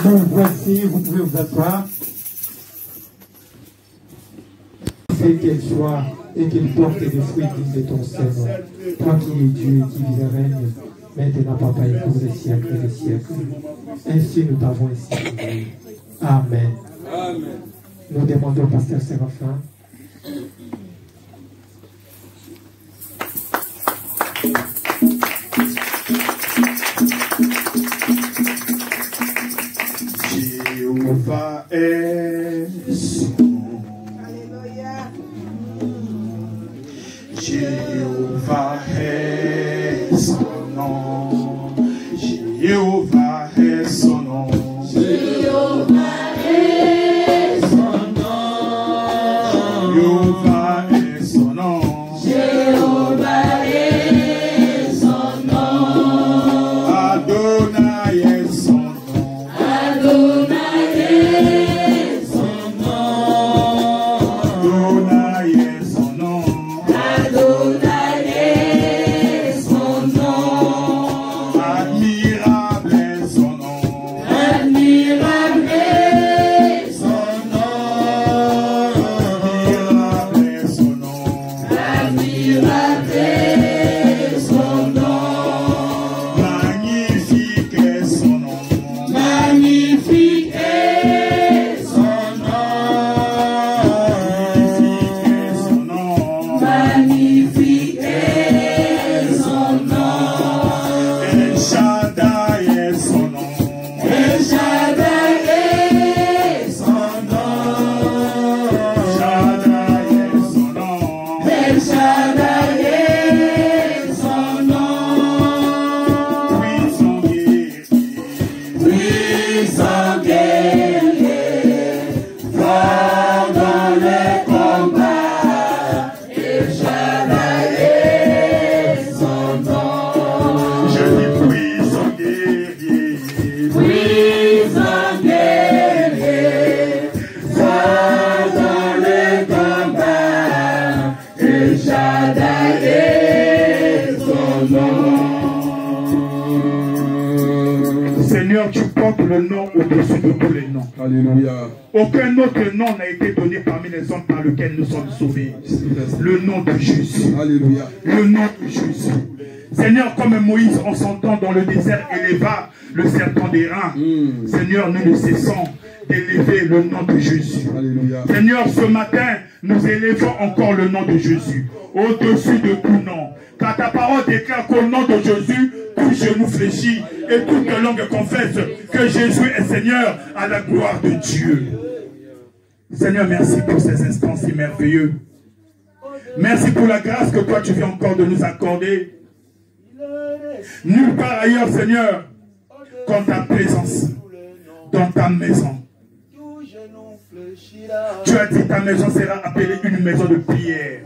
Donc voici, vous pouvez vous asseoir. C'est qu'elle soit et qu'elle porte des fruits dignes de ton Seigneur. Toi qui es Dieu, qui vis et règne, maintenant, Papa, et pour les siècles et les siècles. Ainsi nous t'avons ainsi prié. Amen. Amen. Nous demandons au pasteur Séraphin. Jéhovah est son nom. Jéhovah est son nom. Jéhovah est son nom. Jéhovah au-dessus de tous les noms. Alléluia. Aucun autre nom n'a été donné parmi les hommes par lequel nous sommes sauvés. Le nom de Jésus. Alléluia. Le nom de Jésus. Seigneur, comme Moïse en son temps dans le désert éleva le serpent des reins, Seigneur, nous ne cessons d'élever le nom de Jésus. Alléluia. Seigneur, ce matin, nous élevons encore le nom de Jésus au-dessus de tout nom. Car ta parole déclare qu'au nom de Jésus, tout genou fléchit et toute langue confesse que Jésus est Seigneur à la gloire de Dieu. Seigneur, merci pour ces instants si merveilleux. Merci pour la grâce que toi tu viens encore de nous accorder. Nulle part ailleurs, Seigneur, qu'en ta présence, dans ta maison. Tu as dit ta maison sera appelée une maison de prière.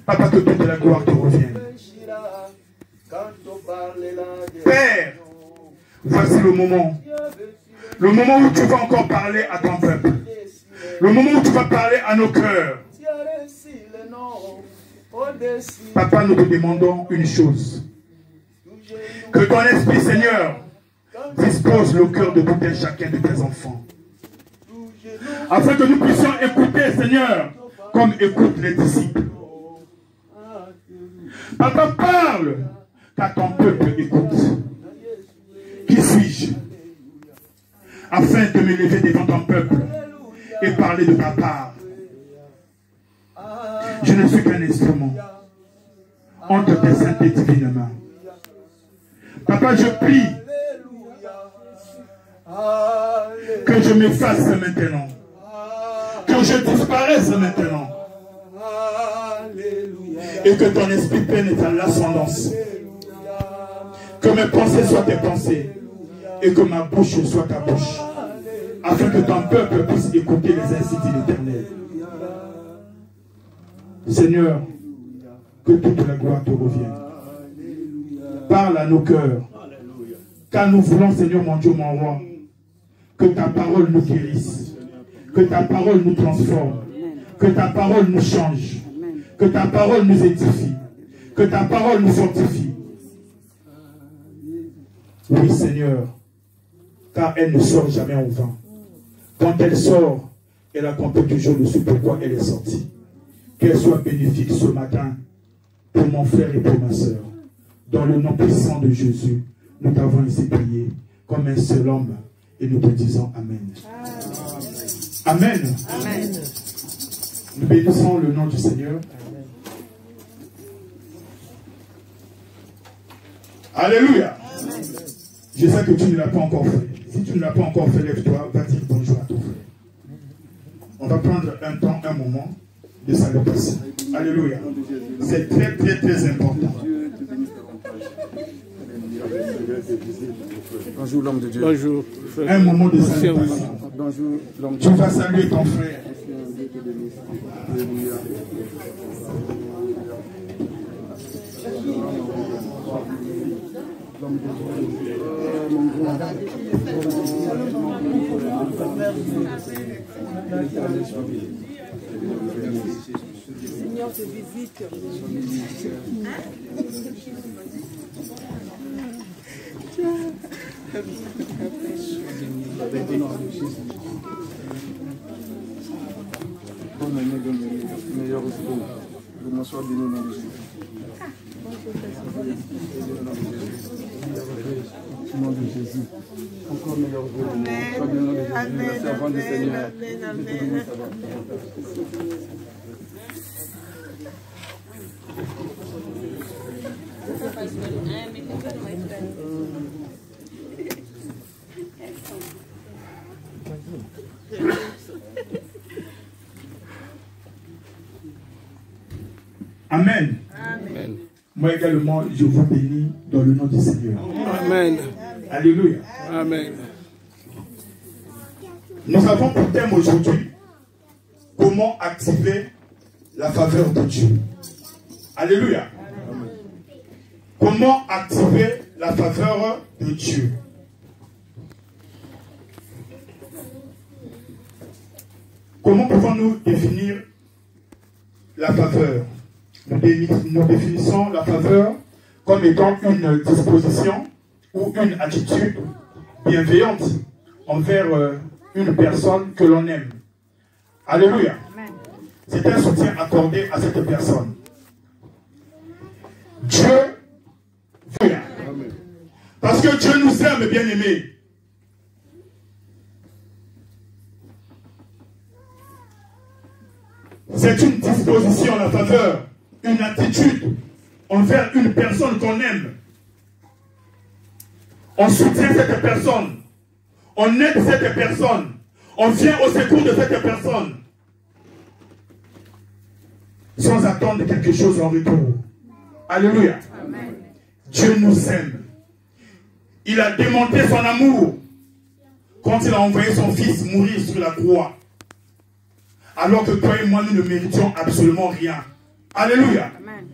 Papa, que toute la gloire te revienne. Père, voici le moment. Le moment où tu vas encore parler à ton peuple. Le moment où tu vas parler à nos cœurs. Papa, nous te demandons une chose. Que ton esprit, Seigneur, dispose le cœur de tout un chacun de tes enfants. Afin que nous puissions écouter, Seigneur, comme écoutent les disciples. Papa, parle, car ton peuple écoute. Qui suis-je? Afin de me lever devant ton peuple et parler de ta part. Je ne suis qu'un instrument entre tes saintes et divines mains. Papa, je prie que je m'efface maintenant, que je disparaisse maintenant, et que ton esprit pénètre à l'ascendance, que mes pensées soient tes pensées, et que ma bouche soit ta bouche, afin que ton peuple puisse écouter les instituts de l'Éternel. Seigneur, que toute la gloire te revienne. Parle à nos cœurs, car nous voulons, Seigneur mon Dieu, mon roi, que ta parole nous guérisse, que ta parole nous transforme, que ta parole nous change, que ta parole nous édifie, que ta parole nous fortifie. Oui, Seigneur, car elle ne sort jamais en vain. Quand elle sort, elle accomplit toujours le ce pourquoi elle est sortie. Qu'elle soit bénéfique ce matin pour mon frère et pour ma soeur. Dans le nom puissant de Jésus, nous t'avons ici prié comme un seul homme et nous te disons Amen. Amen. Amen. Nous bénissons le nom du Seigneur. Alléluia. Amen. Je sais que tu ne l'as pas encore fait. Si tu ne l'as pas encore fait, lève-toi, va dire bonjour à ton frère. On va prendre un temps, un moment de salutation. Alléluia. C'est très, très, très important. Bonjour l'homme de Dieu. Bonjour. Un moment de salutation. Bonjour l'homme de Tu vas saluer ton frère. Seigneur te visite. meilleur repos. Que mon soit béni au nom de Jésus. Au nom de Jésus. Encore meilleur repos. Sois béni au nom de Jésus. La servante du Seigneur. Amen. Amen. Moi également, je vous bénis dans le nom du Seigneur. Amen. Alléluia. Amen. Nous avons pour thème aujourd'hui comment activer la faveur de Dieu. Alléluia. Comment activer la faveur de Dieu. Comment pouvons-nous définir la faveur? Nous définissons la faveur comme étant une disposition ou une attitude bienveillante envers une personne que l'on aime. Alléluia. C'est un soutien accordé à cette personne. Dieu veut. Parce que Dieu nous aime, bien-aimés. C'est une disposition à la faveur, une attitude envers une personne qu'on aime. On soutient cette personne. On aide cette personne. On vient au secours de cette personne. Sans attendre quelque chose en retour. Alléluia. Amen. Dieu nous aime. Il a démontré son amour quand il a envoyé son fils mourir sur la croix. Alors que toi et moi, nous ne méritions absolument rien. Alléluia. Amen.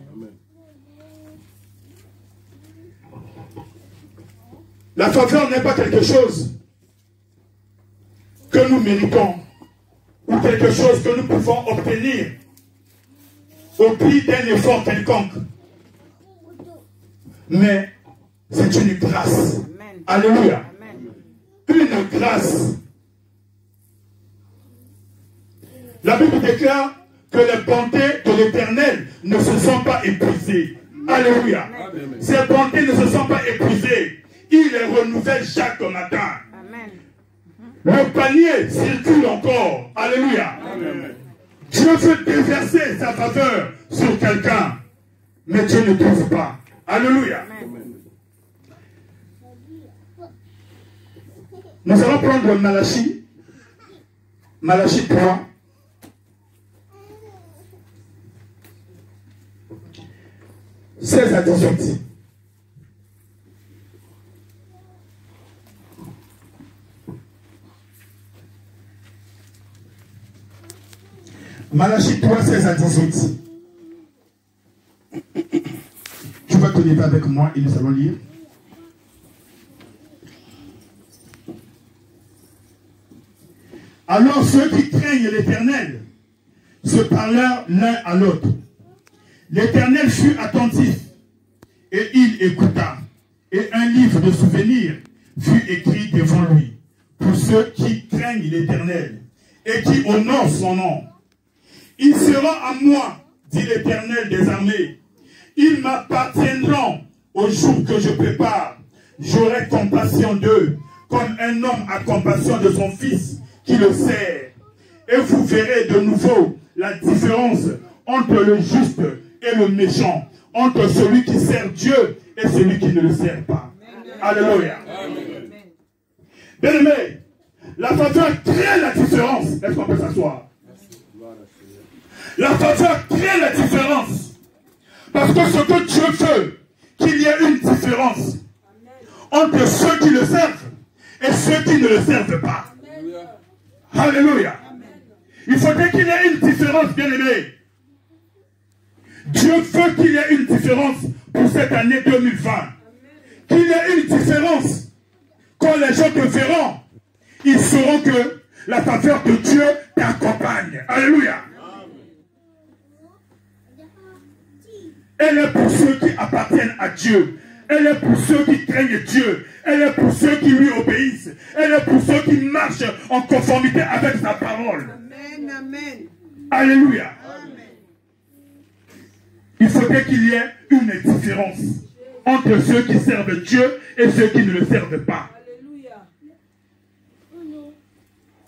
La faveur n'est pas quelque chose que nous méritons ou quelque chose que nous pouvons obtenir au prix d'un effort quelconque. Mais c'est une grâce. Amen. Alléluia. Amen. Une grâce. La Bible déclare que les bontés de l'Éternel ne se sont pas épuisées. Alléluia. Amen. Ces bontés ne se sont pas épuisées. Il les renouvelle chaque matin. Amen. Le panier circule encore. Alléluia. Amen. Dieu veut déverser sa faveur sur quelqu'un, mais Dieu ne trouve pas. Alléluia. Amen. Nous allons prendre Malachie. Malachie 3. « 16 à 18. Malachie 3, 16 à 18. Tu vas te lever avec moi et nous allons lire. Alors ceux qui craignent l'Éternel se parlèrent l'un à l'autre. L'Éternel fut attentif et il écouta. Et un livre de souvenirs fut écrit devant lui pour ceux qui craignent l'Éternel et qui honorent son nom. Ils seront à moi, dit l'Éternel des armées. Ils m'appartiendront au jour que je prépare. J'aurai compassion d'eux, comme un homme a compassion de son fils qui le sert. Et vous verrez de nouveau la différence entre le juste et le méchant, entre celui qui sert Dieu et celui qui ne le sert pas. Alléluia. Bien-aimé, la faveur crée la différence. Est-ce qu'on peut s'asseoir? La faveur crée la différence. Parce que ce que Dieu veut, qu'il y ait une différence entre ceux qui le servent et ceux qui ne le servent pas. Alléluia. Il faudrait qu'il y ait une différence, bien-aimé. Dieu veut qu'il y ait une différence pour cette année 2020. Qu'il y ait une différence. Quand les gens te verront, ils sauront que la faveur de Dieu t'accompagne. Alléluia. Elle est pour ceux qui appartiennent à Dieu. Elle est pour ceux qui craignent Dieu. Elle est pour ceux qui lui obéissent. Elle est pour ceux qui marchent en conformité avec sa parole. Amen, amen. Alléluia. Amen. Il faudrait qu'il y ait une différence entre ceux qui servent Dieu et ceux qui ne le servent pas.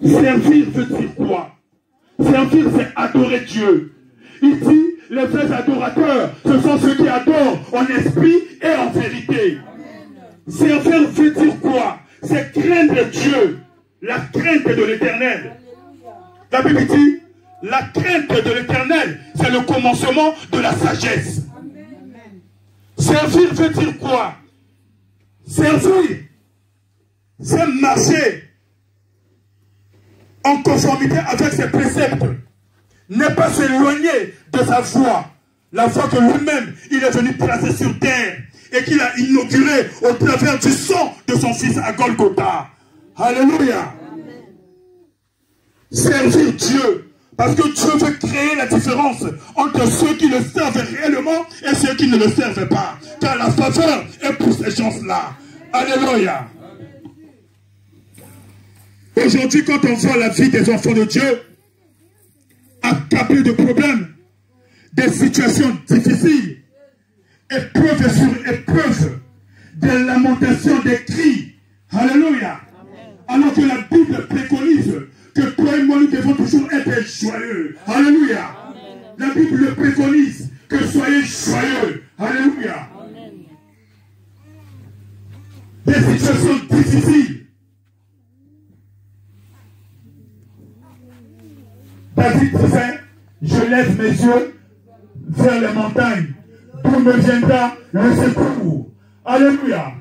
Alléluia. Servir veut dire quoi? Servir, c'est adorer Dieu. Il dit, les vrais adorateurs, ce sont ceux qui adorent en esprit et en vérité. Servir veut dire quoi? C'est craindre Dieu, la crainte de l'Éternel. La Bible dit, la crainte de l'Éternel, c'est le commencement de la sagesse. Servir veut dire quoi? Servir, c'est marcher en conformité avec ses préceptes. Ne pas s'éloigner de sa foi. La foi que lui-même, il est venu placer sur terre et qu'il a inauguré au travers du sang de son fils à Golgotha. Alléluia. Amen. Servir Dieu. Parce que Dieu veut créer la différence entre ceux qui le servent réellement et ceux qui ne le servent pas. Car la faveur est pour ces gens-là. Alléluia. Aujourd'hui, quand on voit la vie des enfants de Dieu, accablés de problèmes, des situations difficiles, épreuves sur épreuves, des lamentations, des cris, alléluia. Alors que la Bible préconise que toi et moi, nous devons toujours être joyeux, alléluia. La Bible le préconise, que soyez joyeux, alléluia. Des situations difficiles. David disait, je lève mes yeux vers les montagnes, d'où me viendra le secours. Alléluia.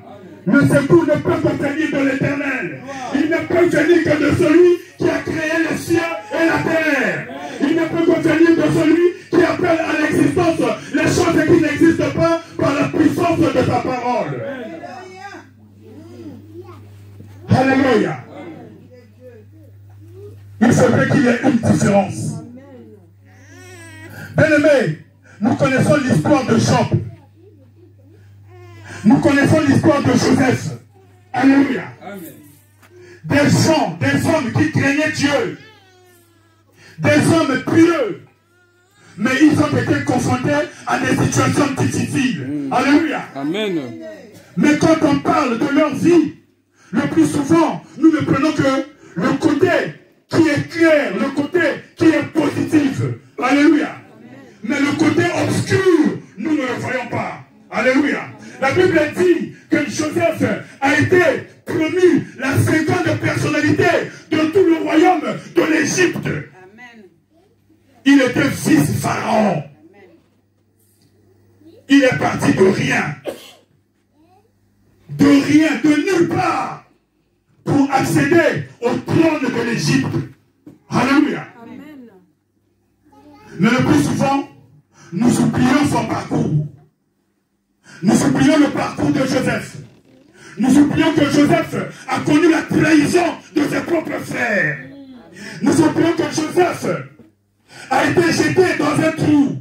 Le secours ne peut que venir de l'Éternel. Il ne peut venir que de celui qui a créé les cieux et la terre. Il ne peut que venir de celui qui appelle à l'existence les choses qui n'existent pas par la puissance de sa parole. Alléluia. Il faudrait qu'il y ait une différence. Bien-aimés, nous connaissons l'histoire de Job. Nous connaissons l'histoire de Joseph. Alléluia. Des gens, des hommes qui craignaient Dieu. Des hommes pieux. Mais ils ont été confrontés à des situations difficiles. Alléluia. Amen. Mais quand on parle de leur vie, le plus souvent, nous ne prenons que le côté qui est clair, le côté qui est positif. Alléluia. Mais le côté obscur, nous ne le voyons pas. Alléluia. La Bible dit que Joseph a été promu la seconde personnalité de tout le royaume de l'Égypte. Il était fils pharaon. Il est parti de rien. De rien, de nulle part, pour accéder au trône de l'Égypte. Alléluia. Mais le plus souvent, nous oublions son parcours. Nous oublions le parcours de Joseph. Nous oublions que Joseph a connu la trahison de ses propres frères. Nous oublions que Joseph a été jeté dans un trou.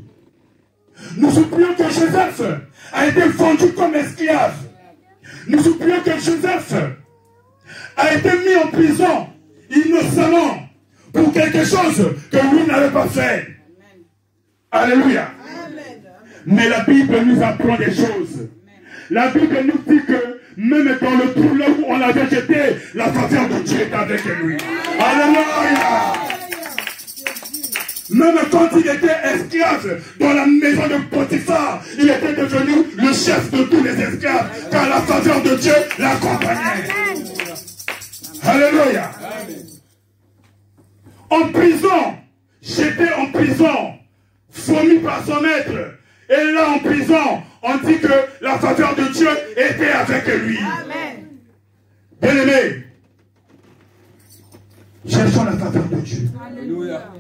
Nous oublions que Joseph a été vendu comme esclave. Nous oublions que Joseph a été mis en prison innocemment pour quelque chose que lui n'avait pas fait. Alléluia. Mais la Bible nous apprend des choses. La Bible nous dit que même dans le trou là où on l'avait jeté, la faveur de Dieu est avec lui. Alléluia. Même quand il était esclave dans la maison de Potiphar, il était devenu le chef de tous les esclaves, car la faveur de Dieu l'accompagnait. Alléluia. En prison, j'étais en prison, fourmi par son maître. Et là, en prison, on dit que la faveur de Dieu était avec lui. Bien-aimés, cherchons la faveur de Dieu. Alléluia.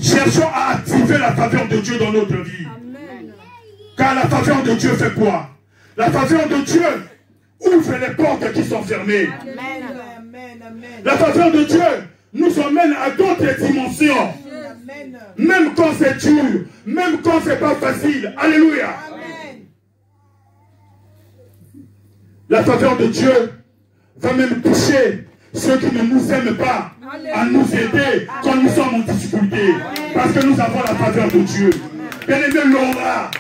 Cherchons à activer la faveur de Dieu dans notre vie. Amen. Car la faveur de Dieu fait quoi? La faveur de Dieu ouvre les portes qui sont fermées. La faveur de Dieu nous emmène à d'autres dimensions. Même quand c'est dur, même quand c'est pas facile. Alléluia. La faveur de Dieu va même toucher ceux qui ne nous aiment pas à nous aider quand nous sommes en difficulté. Parce que nous avons la faveur de Dieu. Bien-aimé,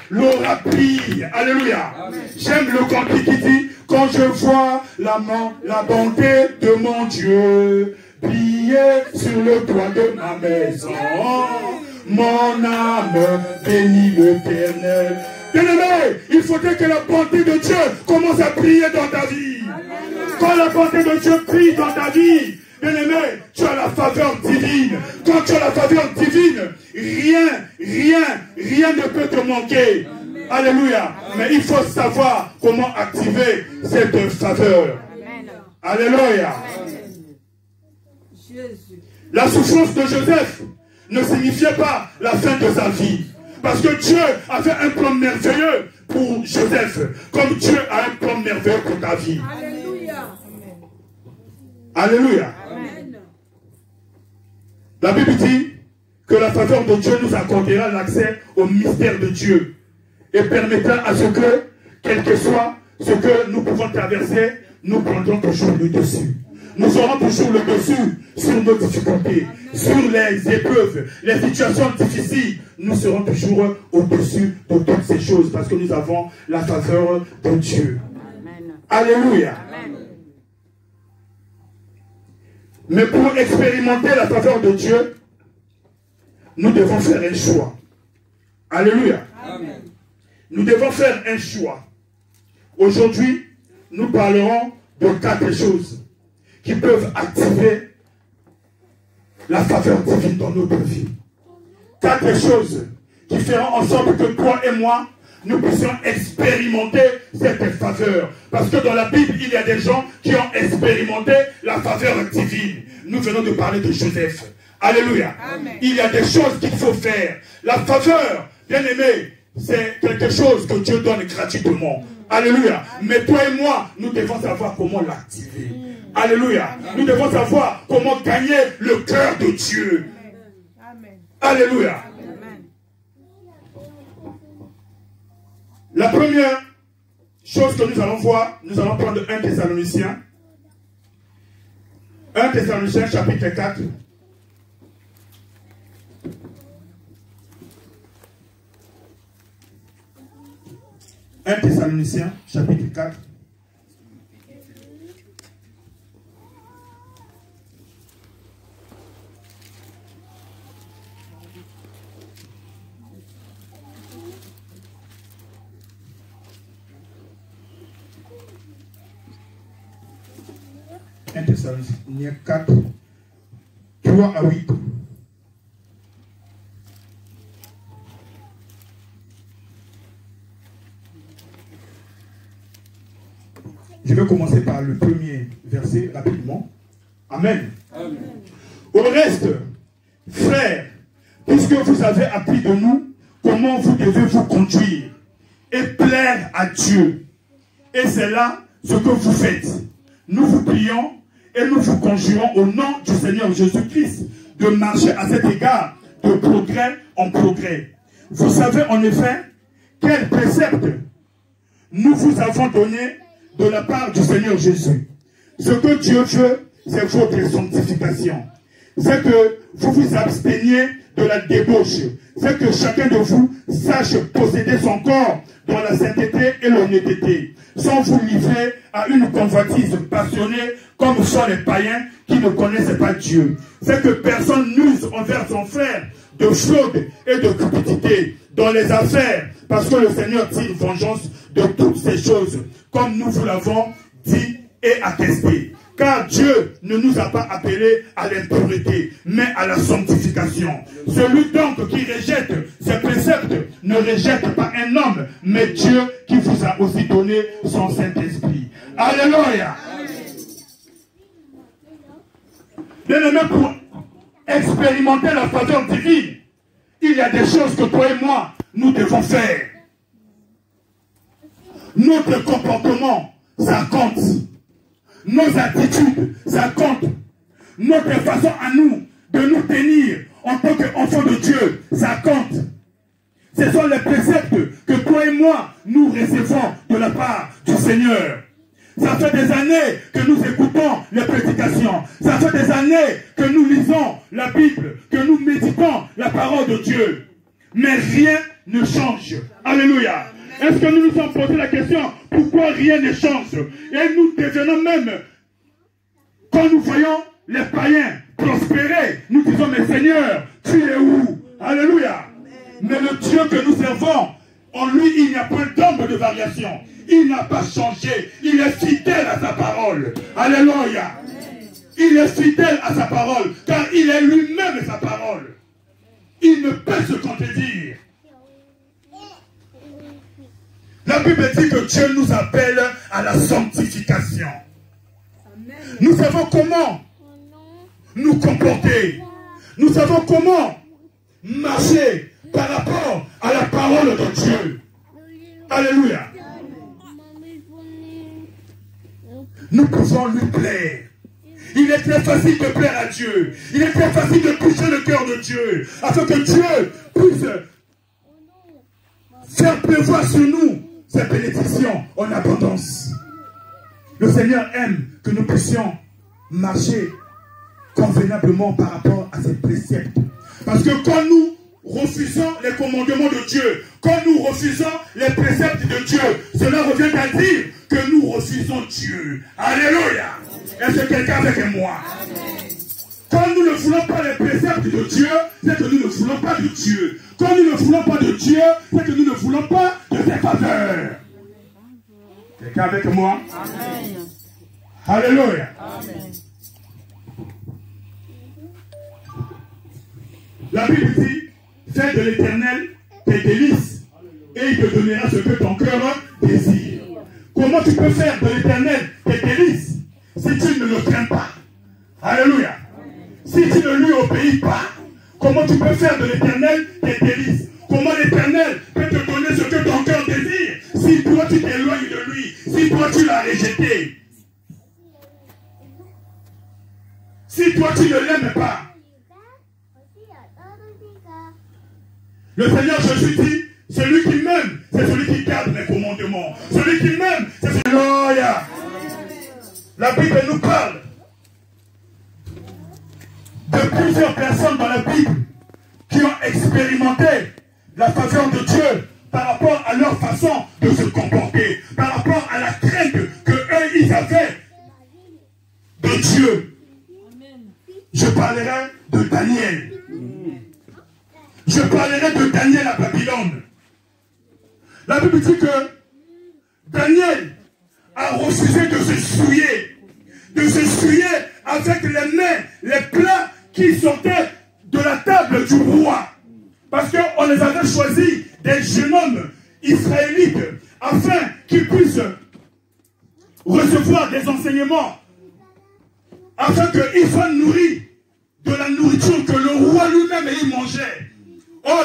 Laura brille. Alléluia. J'aime le cantique qui dit, quand je vois la bonté de mon Dieu briller sur le toit de ma maison, mon âme bénit l'Éternel. Bien-aimé, il faudrait que la bonté de Dieu commence à briller dans ta vie. Quand la bonté de Dieu brille dans ta vie, bien-aimé, tu as la faveur divine. Quand tu as la faveur divine, rien ne peut te manquer. Alléluia. Mais il faut savoir comment activer cette faveur. Alléluia. La souffrance de Joseph ne signifiait pas la fin de sa vie. Parce que Dieu avait un plan merveilleux pour Joseph. Comme Dieu a un plan merveilleux pour ta vie. Alléluia. Alléluia. Amen. La Bible dit que la faveur de Dieu nous accordera l'accès au mystère de Dieu et permettra à ce que, quel que soit ce que nous pouvons traverser, nous prendrons toujours le dessus. Nous aurons toujours le dessus sur nos difficultés, sur les épreuves, les situations difficiles. Nous serons toujours au-dessus de toutes ces choses parce que nous avons la faveur de Dieu. Amen. Alléluia. Amen. Mais pour expérimenter la faveur de Dieu, nous devons faire un choix. Alléluia. Amen. Nous devons faire un choix. Aujourd'hui, nous parlerons de 4 choses qui peuvent activer la faveur divine dans notre vie. 4 choses qui feront en sorte que toi et moi, nous puissions expérimenter cette faveur. Parce que dans la Bible, il y a des gens qui ont expérimenté la faveur divine. Nous venons de parler de Joseph. Alléluia. Amen. Il y a des choses qu'il faut faire. La faveur, bien aimé, c'est quelque chose que Dieu donne gratuitement. Alléluia. Mais toi et moi, nous devons savoir comment l'activer. Alléluia. Nous devons savoir comment gagner le cœur de Dieu. Amen. Alléluia. Amen. La première chose que nous allons voir, nous allons prendre 1 Thessaloniciens. 1 Thessaloniciens chapitre 4. 1 Thessaloniciens chapitre 4. Thessaloniciens 4, 3 à 8. Je vais commencer par le premier verset rapidement. Amen. Amen. Au reste, frères, puisque vous avez appris de nous comment vous devez vous conduire et plaire à Dieu, et c'est là ce que vous faites. Nous vous prions et nous vous conjurons au nom du Seigneur Jésus-Christ de marcher à cet égard de progrès en progrès. Vous savez en effet quel précepte nous vous avons donné de la part du Seigneur Jésus. Ce que Dieu veut, c'est votre sanctification. C'est que vous vous absteniez de la débauche. C'est que chacun de vous sache posséder son corps dans la sainteté et l'honnêteté, sans vous livrer à une convoitise passionnée comme sont les païens qui ne connaissent pas Dieu. C'est que personne n'use envers son frère de fraude et de cupidité dans les affaires, parce que le Seigneur tire vengeance de toutes ces choses, comme nous vous l'avons dit et attesté. Car Dieu ne nous a pas appelés à l'impureté, mais à la sanctification. Celui donc qui rejette ces préceptes ne rejette pas un homme, mais Dieu qui vous a aussi donné son Saint-Esprit. Alléluia. Bien-aimé, pour expérimenter la faveur divine, il y a des choses que toi et moi, nous devons faire. Notre comportement, ça compte. Nos attitudes, ça compte. Notre façon à nous de nous tenir en tant qu'enfants de Dieu, ça compte. Ce sont les préceptes que toi et moi, nous recevons de la part du Seigneur. Ça fait des années que nous écoutons les prédications. Ça fait des années que nous lisons la Bible, que nous méditons la parole de Dieu. Mais rien ne change. Alléluia. Est-ce que nous nous sommes posé la question, pourquoi rien ne change? Et nous devenons même, quand nous voyons les païens prospérer, nous disons, mais Seigneur, tu es où? Alléluia. Mais le Dieu que nous servons, en lui, il n'y a point d'ombre de variation. Il n'a pas changé. Il est fidèle à sa parole. Alléluia. Il est fidèle à sa parole, car il est lui-même sa parole. Il ne peut se contredire. La Bible dit que Dieu nous appelle à la sanctification. Nous savons comment nous comporter. Nous savons comment marcher par rapport à la parole de Dieu. Alléluia. Nous pouvons lui plaire. Il est très facile de plaire à Dieu. Il est très facile de toucher le cœur de Dieu, afin que Dieu puisse faire pleuvoir sur nous ses bénédictions en abondance. Le Seigneur aime que nous puissions marcher convenablement par rapport à ses préceptes. Parce que quand nous refusons les commandements de Dieu, quand nous refusons les préceptes de Dieu, cela revient à dire que nous refusons Dieu. Alléluia. Est-ce que quelqu'un avec moi? Quand nous ne voulons pas les préceptes de Dieu, c'est que nous ne voulons pas de Dieu. Quand nous ne voulons pas de Dieu, c'est que nous ne voulons pas de ses faveurs. Quelqu'un avec moi? Amen. Alléluia. Amen. La Bible dit, fais de l'Éternel tes délices et il te donnera ce que ton cœur désire. Comment tu peux faire de l'Éternel tes délices si tu ne le crains pas? Alléluia. Si tu ne lui obéis pas, comment tu peux faire de l'Éternel tes délices? Comment l'Éternel peut te donner ce que ton cœur désire si toi tu t'éloignes de lui, si toi tu l'as rejeté, si toi tu ne l'aimes pas? Le Seigneur Jésus dit, celui qui m'aime, c'est celui qui garde mes commandements. Celui qui m'aime, c'est celui qui... Alléluia. La Bible nous parle de plusieurs personnes dans la Bible qui ont expérimenté la faveur de Dieu par rapport à leur façon de se comporter, par rapport à la crainte que eux ils avaient de Dieu. Je parlerai de Daniel. Je parlerai de Daniel à Babylone. La Bible dit que Daniel a refusé de se souiller avec les mains, les plats qui sortaient de la table du roi. Parce qu'on les avait choisis des jeunes hommes israélites afin qu'ils puissent recevoir des enseignements, afin qu'ils soient nourris de la nourriture que le roi lui-même il mangeait. Oh,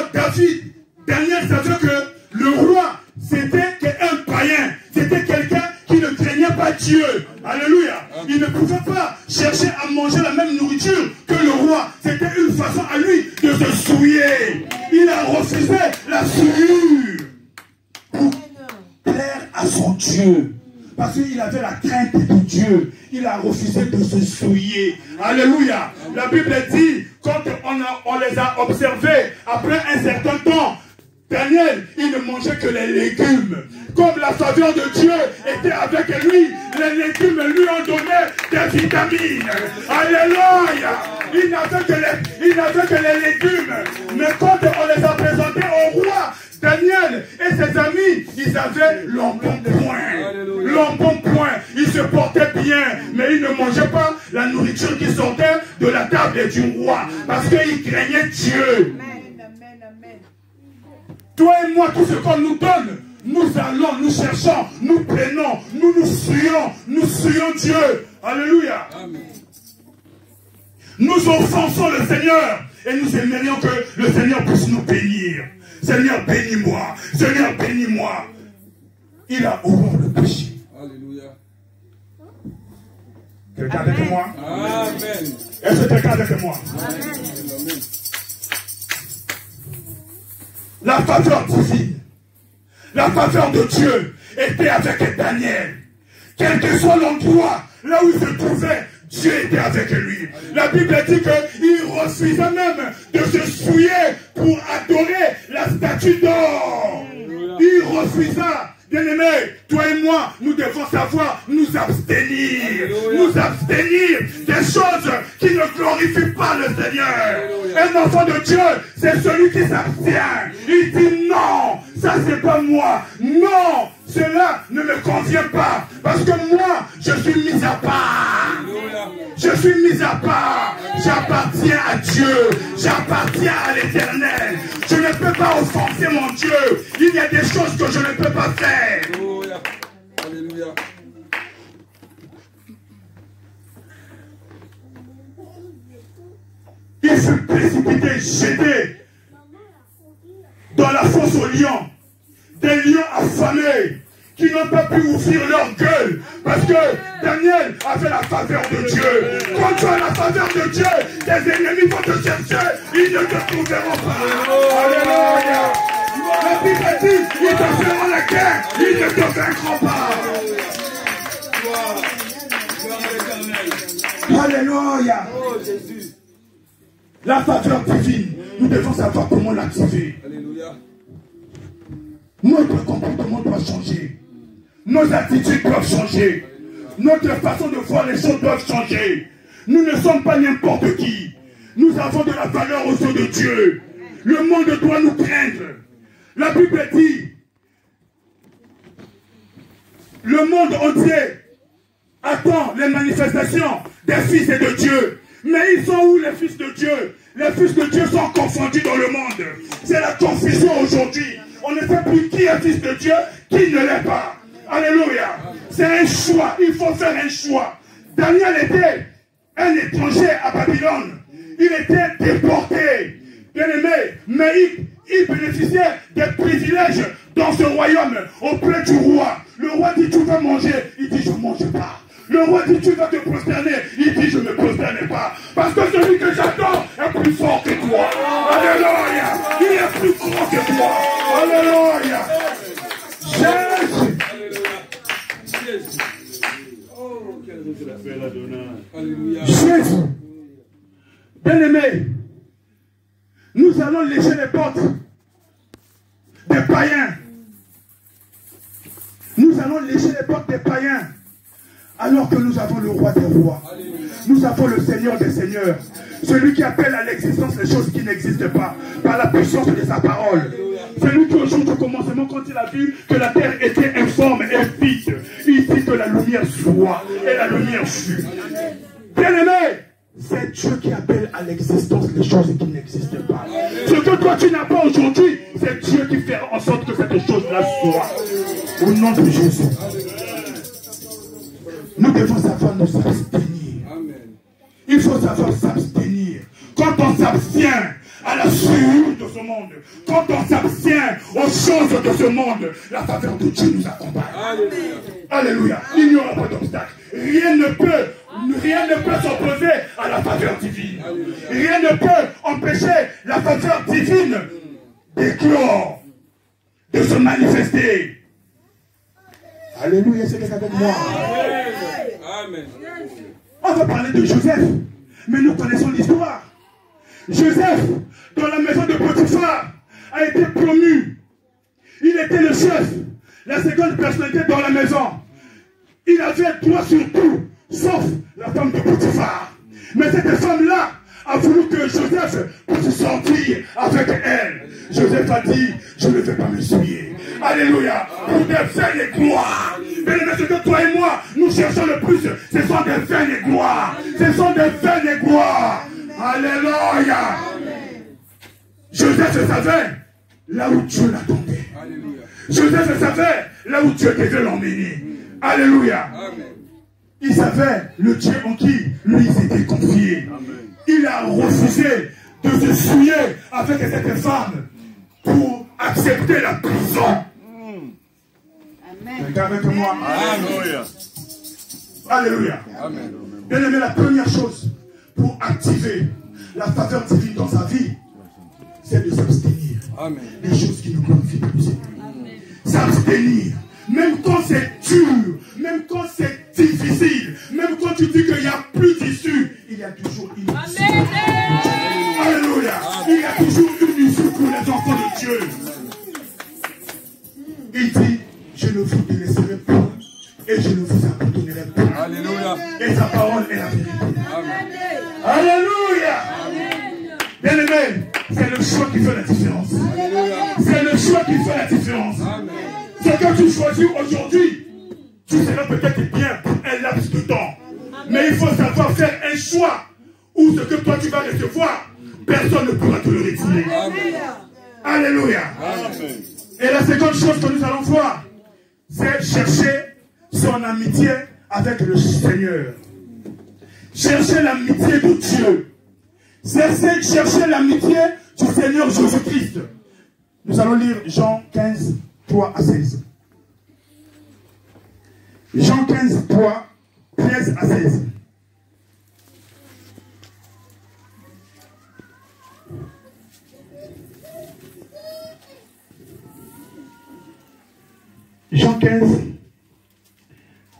Daniel savait que le roi, c'était un païen. C'était quelqu'un qui ne craignait pas Dieu. Alléluia. Il ne pouvait pas chercher à manger la même nourriture que le roi. C'était une façon à lui de se souiller. Il a refusé la souillure pour plaire à son Dieu. Parce qu'il avait la crainte de Dieu. Il a refusé de se souiller. Alléluia. La Bible dit, quand on les a observés, après un certain temps, Daniel, il ne mangeait que les légumes. Comme la faveur de Dieu était avec lui, les légumes lui ont donné des vitamines. Alléluia. Il n'avait que les légumes. Mais quand on les a présentés au roi, Daniel et ses amis, ils avaient l'embonpoint. L'embonpoint. Ils se portaient bien, mais ils ne mangeaient pas la nourriture qui sortait de la table du roi. Parce qu'ils craignaient Dieu. Toi et moi, tout ce qu'on nous donne, nous allons, nous cherchons, nous prenons, nous souillons Dieu. Alléluia. Amen. Nous offensons le Seigneur et nous aimerions que le Seigneur puisse nous bénir. Seigneur, bénis-moi. Seigneur, bénis-moi. Il a horreur le péché. Alléluia. Quelqu'un avec moi? Amen. Est-ce que quelqu'un avec moi? Amen. La faveur divine, la faveur de Dieu était avec Daniel. Quel que soit l'endroit, là où il se trouvait, Dieu était avec lui. La Bible dit qu'il refusait même de se souiller pour adorer la statue d'or. Il refusa. Bien-aimés, toi et moi, nous devons savoir nous abstenir. Nous abstenir des choses qui ne glorifient pas le Seigneur. Un enfant de Dieu, c'est celui qui s'abstient. Il dit non, ça c'est pas moi. Non, cela ne me convient pas. Parce que moi, je suis mis à part. Je suis mis à part. J'appartiens à Dieu. J'appartiens à l'Éternel. Je ne peux pas offenser mon Dieu. Il y a des choses que je ne peux pas faire. Alléluia. Alléluia. Il fut précipité, jeté dans la fosse aux lions. Des lions affamés qui n'ont pas pu ouvrir leur gueule parce que Daniel avait la faveur de Dieu. Quand tu as la faveur de Dieu, tes ennemis vont te chercher, ils ne te trouveront pas. Alléluia. La Bible dit, ils te feront la guerre, ils ne te vaincront pas. Alléluia. Oh Jésus. La faveur divine, nous devons savoir comment l'activer. Alléluia. Notre comportement doit changer. Nos attitudes doivent changer. Notre façon de voir les choses doit changer. Nous ne sommes pas n'importe qui. Nous avons de la valeur aux yeux de Dieu. Le monde doit nous craindre. La Bible dit, le monde entier attend les manifestations des fils et de Dieu. Mais ils sont où les fils de Dieu? Les fils de Dieu sont confondus dans le monde. C'est la confusion aujourd'hui. On ne sait plus qui est fils de Dieu, qui ne l'est pas. Alléluia. C'est un choix. Il faut faire un choix. Daniel était un étranger à Babylone. Il était déporté. Bien aimé, mais il bénéficiait des privilèges dans ce royaume auprès du roi. Le roi dit, tu vas manger. Il dit, je ne mange pas. Le roi dit, tu vas te prosterner. Il dit, je ne me prosterne pas. Parce que celui que j'adore est plus fort que toi. Alléluia. Il est plus grand que toi. Alléluia. Jésus. Jésus. Bien-aimé, nous allons lécher les portes des païens. Nous allons lécher les portes des païens. Alors que nous avons le roi des rois. Nous avons le Seigneur des seigneurs. Celui qui appelle à l'existence les choses qui n'existent pas. Par la puissance de sa parole. Celui qui au jour du commencement, quand il a vu que la terre était informe et vide, il dit que la lumière soit. Et la lumière fut. Bien-aimé, c'est Dieu qui appelle à l'existence les choses qui n'existent pas. Ce que toi tu n'as pas aujourd'hui, c'est Dieu qui fait en sorte que cette chose-là soit. Au nom de Jésus. Nous devons savoir nous abstenir. Il faut savoir s'abstenir. Quand on s'abstient à la sueur de ce monde, quand on s'abstient aux choses de ce monde, la faveur de Dieu nous accompagne. Alléluia. Il n'y aura pas d'obstacle. Rien ne peut s'opposer à la faveur divine. Rien ne peut empêcher la faveur divine d'éclore, de se manifester. Alléluia, c'est quelqu'un avec moi. Amen. On va parler de Joseph, mais nous connaissons l'histoire. Joseph, dans la maison de Potiphar, a été promu. Il était le chef, la seconde personnalité dans la maison. Il avait droit sur tout, sauf la femme de Potiphar. Mais cette femme-là a voulu que Joseph puisse sortir avec elle. Joseph a dit, je ne vais pas me souiller. Alléluia. Pour des vaines et gloires. Mais ce que toi et moi, nous cherchons le plus, ce sont des vaines et gloires. Ce sont des vaines et gloires. Alléluia. Joseph savait là où Dieu l'attendait. Joseph savait là où Dieu devait l'emmener. Alléluia. Il savait le Dieu en qui lui s'était confié. Il a refusé de se souiller avec cette femme pour accepter la prison. Quelqu'un avec moi? Alléluia. Alléluia. Bien aimé, la première chose pour activer la faveur divine dans sa vie, c'est de s'abstenir des choses qui ne glorifient pas le Seigneur. S'abstenir. Même quand c'est dur, même quand c'est difficile, même quand tu dis qu'il n'y a plus d'issue, il y a toujours une issue. Alléluia. Il y a toujours une issue pour les enfants de Dieu. Il dit, je ne vous délaisserai pas et je ne vous abandonnerai pas. Alléluia. Et sa parole est la vérité. Alléluia. Bien aimé, c'est le choix qui fait la différence. C'est le choix qui fait la différence. Ce que tu choisis aujourd'hui, tu seras peut-être bien pour un laps de temps. Mais il faut savoir faire un choix où ce que toi tu vas recevoir, personne ne pourra te le retirer. Alléluia. Et la seconde chose que nous allons voir, c'est chercher son amitié avec le Seigneur. Chercher l'amitié de Dieu. C'est chercher l'amitié du Seigneur Jésus-Christ. Nous allons lire Jean 15, 3 à 16. Jean 15, 3, 13 à 16. Jean 15,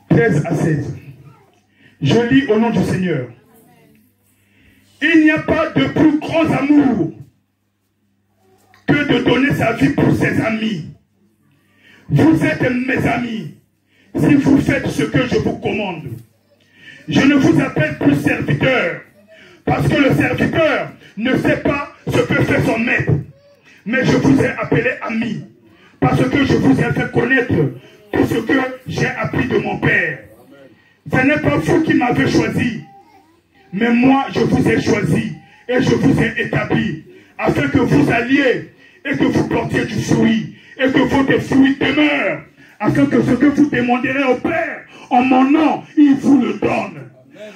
13 à 16. Je lis au nom du Seigneur. Il n'y a pas de plus grand amour que de donner sa vie pour ses amis. Vous êtes mes amis si vous faites ce que je vous commande. Je ne vous appelle plus serviteur, parce que le serviteur ne sait pas ce que fait son maître. Mais je vous ai appelé ami, parce que je vous ai fait connaître tout ce que j'ai appris de mon Père. Ce n'est pas vous qui m'avez choisi, mais moi je vous ai choisi et je vous ai établi, afin que vous alliez et que vous portiez du fruit, et que votre fruit demeure, afin que ce que vous demanderez au Père en mon nom, il vous le donne.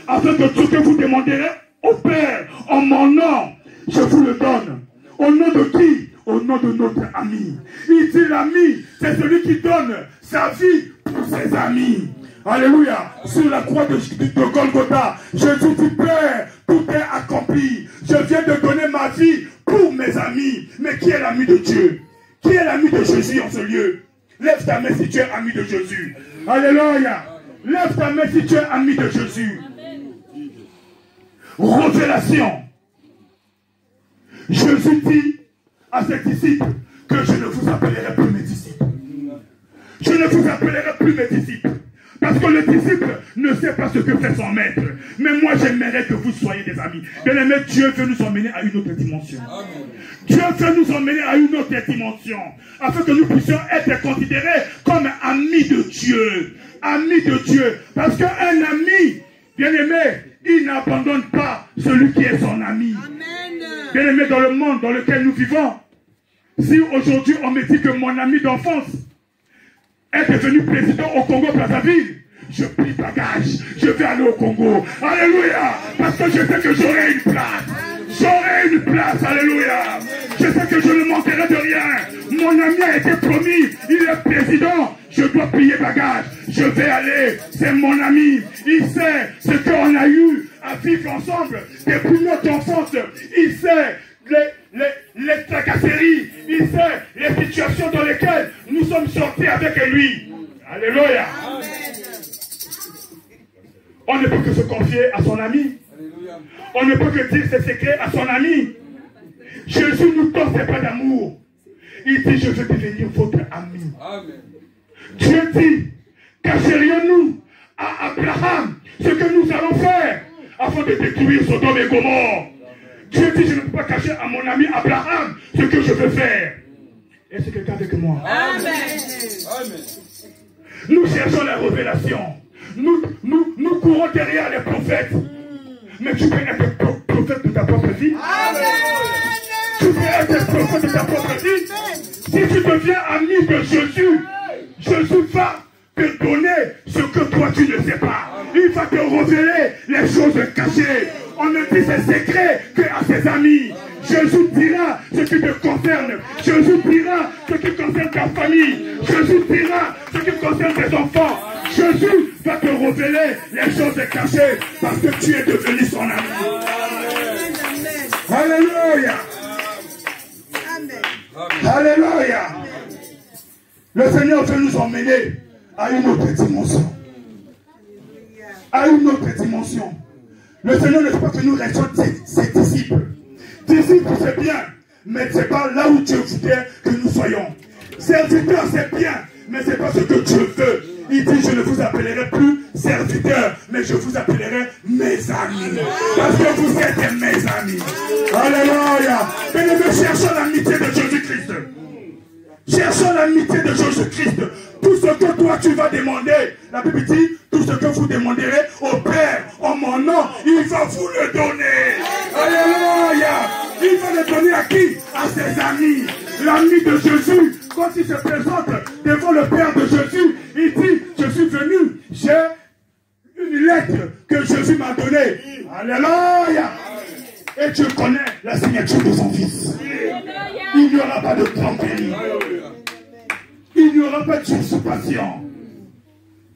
Afin que ce que vous demanderez au Père en mon nom, je vous le donne. Au nom de qui? Au nom de notre ami. Il dit l'ami, c'est celui qui donne sa vie pour ses amis. Alléluia. Sur la croix de Golgotha, Jésus dit, Père, tout est accompli. Je viens de donner ma vie pour mes amis. Mais qui est l'ami de Dieu? Qui est l'ami de Jésus en ce lieu? Lève ta main si tu es ami de Jésus. Alléluia. Lève ta main si tu es ami de Jésus. Révélation. Jésus dit à ses disciples que je ne vous appellerai plus mes disciples. Je ne vous appellerai plus mes disciples. Parce que le disciple ne sait pas ce que fait son maître. Mais moi j'aimerais que vous soyez des amis. Bien-aimé, Dieu veut nous emmener à une autre dimension. Dieu veut nous emmener à une autre dimension. Afin que nous puissions être considérés comme amis de Dieu. Amis de Dieu. Parce qu'un ami, bien-aimé, il n'abandonne pas celui qui est son ami. Bien-aimé, dans le monde dans lequel nous vivons, si aujourd'hui on me dit que mon ami d'enfance est devenu président au Congo-Brazzaville, je plie bagage, je vais aller au Congo. Alléluia. Parce que je sais que j'aurai une place. J'aurai une place. Alléluia. Je sais que je ne manquerai de rien. Mon ami a été promis. Il est président. Je dois plier bagage. Je vais aller. C'est mon ami. Il sait ce qu'on a eu à vivre ensemble depuis notre enfance. Il sait les tracasseries. Il sait les situations dans lesquelles nous sommes sortis avec lui. Alléluia. On ne peut que se confier à son ami. On ne peut que dire ses secrets à son ami. Jésus nous donne ses pas d'amour. Il dit, je veux devenir votre ami. Dieu dit, cacherions-nous à Abraham ce que nous allons faire afin de détruire Sodome et Gomorrhe. Dieu dit, je ne peux pas cacher à mon ami Abraham ce que je veux faire. Est-ce que quelqu'un avec moi? Amen. Nous cherchons la révélation. Nous courons derrière les prophètes. Mais tu peux être prophète de ta propre vie. Amen. Tu peux être prophète de ta propre vie. Si tu deviens ami de Jésus, Jésus va te donner ce que toi tu ne sais pas. Il va te révéler les choses cachées. On ne dit ses secrets qu'à ses amis. Jésus dira ce qui te concerne. Jésus dira ce qui concerne ta famille. Jésus dira ce qui concerne tes enfants. Jésus va te révéler les choses cachées parce que tu es devenu son ami. Alléluia. Alléluia. Le Seigneur veut nous emmener à une autre dimension. À une autre dimension. Le Seigneur ne veut pas que nous restions ses disciples. Disciples, c'est bien, mais ce n'est pas là où Dieu voudrait que nous soyons. Serviteurs, c'est bien, mais ce n'est pas ce que Dieu veut. Il dit, je ne vous appellerai plus serviteurs, mais je vous appellerai mes amis. Parce que vous êtes mes amis. Alléluia. Mais nous cherchons l'amitié de Jésus-Christ. Cherchons l'amitié de Jésus-Christ. Tout ce que toi tu vas demander, la Bible dit, tout ce que vous demanderez au Père en mon nom, il va vous le donner. Alléluia. Il va le donner à qui? À ses amis. L'ami de Jésus, quand il se présente devant le Père de Jésus, il dit, je suis venu, j'ai une lettre que Jésus m'a donnée. Alléluia. Et tu connais la signature de son fils. Il n'y aura pas de tromperie. Il n'y aura pas d'usurpation.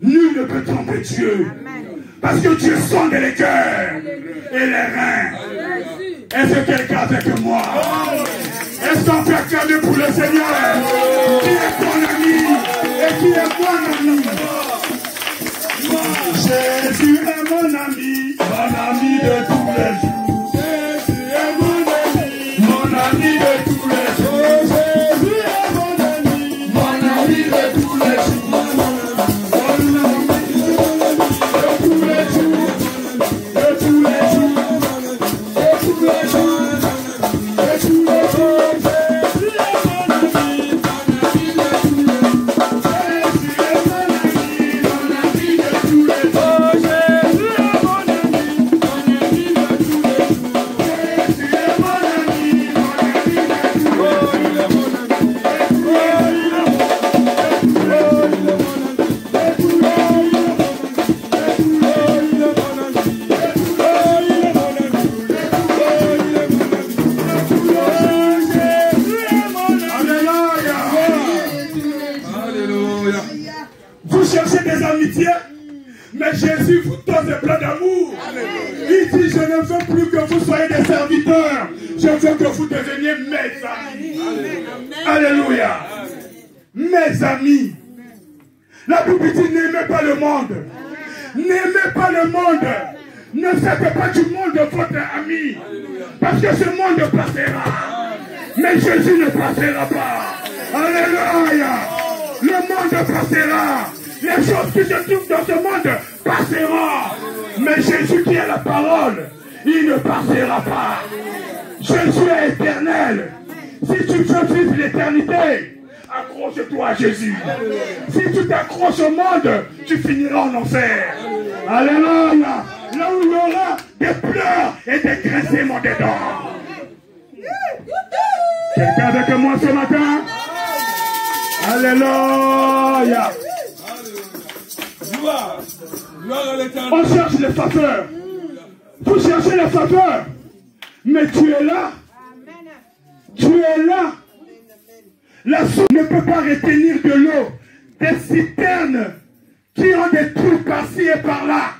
Nul ne peut tromper Dieu. Parce que Dieu sonde les cœurs et les reins. Est-ce que quelqu'un avec moi? Est-ce qu'on peut acclamer pour le Seigneur? Qui est ton ami et qui est mon ami? Jésus est mon ami de tous les jours. Jésus vous donne des plans d'amour. Il dit, je ne veux plus que vous soyez des serviteurs. Je veux que vous deveniez mes amis. Alléluia. Mes amis. La Bible dit, n'aimez pas le monde. N'aimez pas le monde. Ne faites pas du monde votre ami. Parce que ce monde passera. Mais Jésus ne passera pas. Alléluia. Le monde passera. Les choses qui se trouvent dans ce monde passeront. Mais Jésus qui est la parole, il ne passera pas. Jésus est éternel. Si tu veux vivre l'éternité, accroche-toi à Jésus. Si tu t'accroches au monde, tu finiras en enfer. Alléluia. Là où il y aura des pleurs et des grincements des dents. Quelqu'un avec moi ce matin? Alléluia. On cherche les faveurs. Vous cherchez les faveurs. Mais tu es là. Tu es là. La source ne peut pas retenir de l'eau. Des citernes qui ont des trous par-ci et par-là.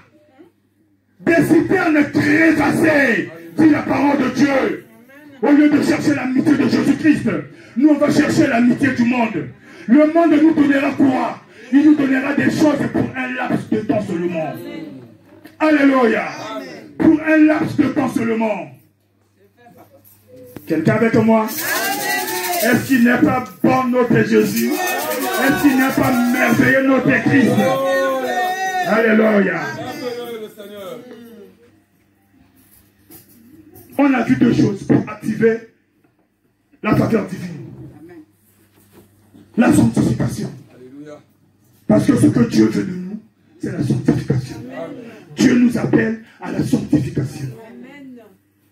Des citernes trépassées, dit la parole de Dieu. Au lieu de chercher l'amitié de Jésus-Christ, nous on va chercher l'amitié du monde. Le monde nous donnera quoi? Il nous donnera des choses pour un laps de temps seulement. Alléluia. Pour un laps de temps seulement. Quelqu'un avec moi? Est-ce qu'il n'est pas bon notre Jésus? Est-ce qu'il n'est pas merveilleux notre Christ? Alléluia. On a vu deux choses pour activer la faveur divine. La sanctification. Parce que ce que Dieu veut de nous, c'est la sanctification. Dieu nous appelle à la sanctification.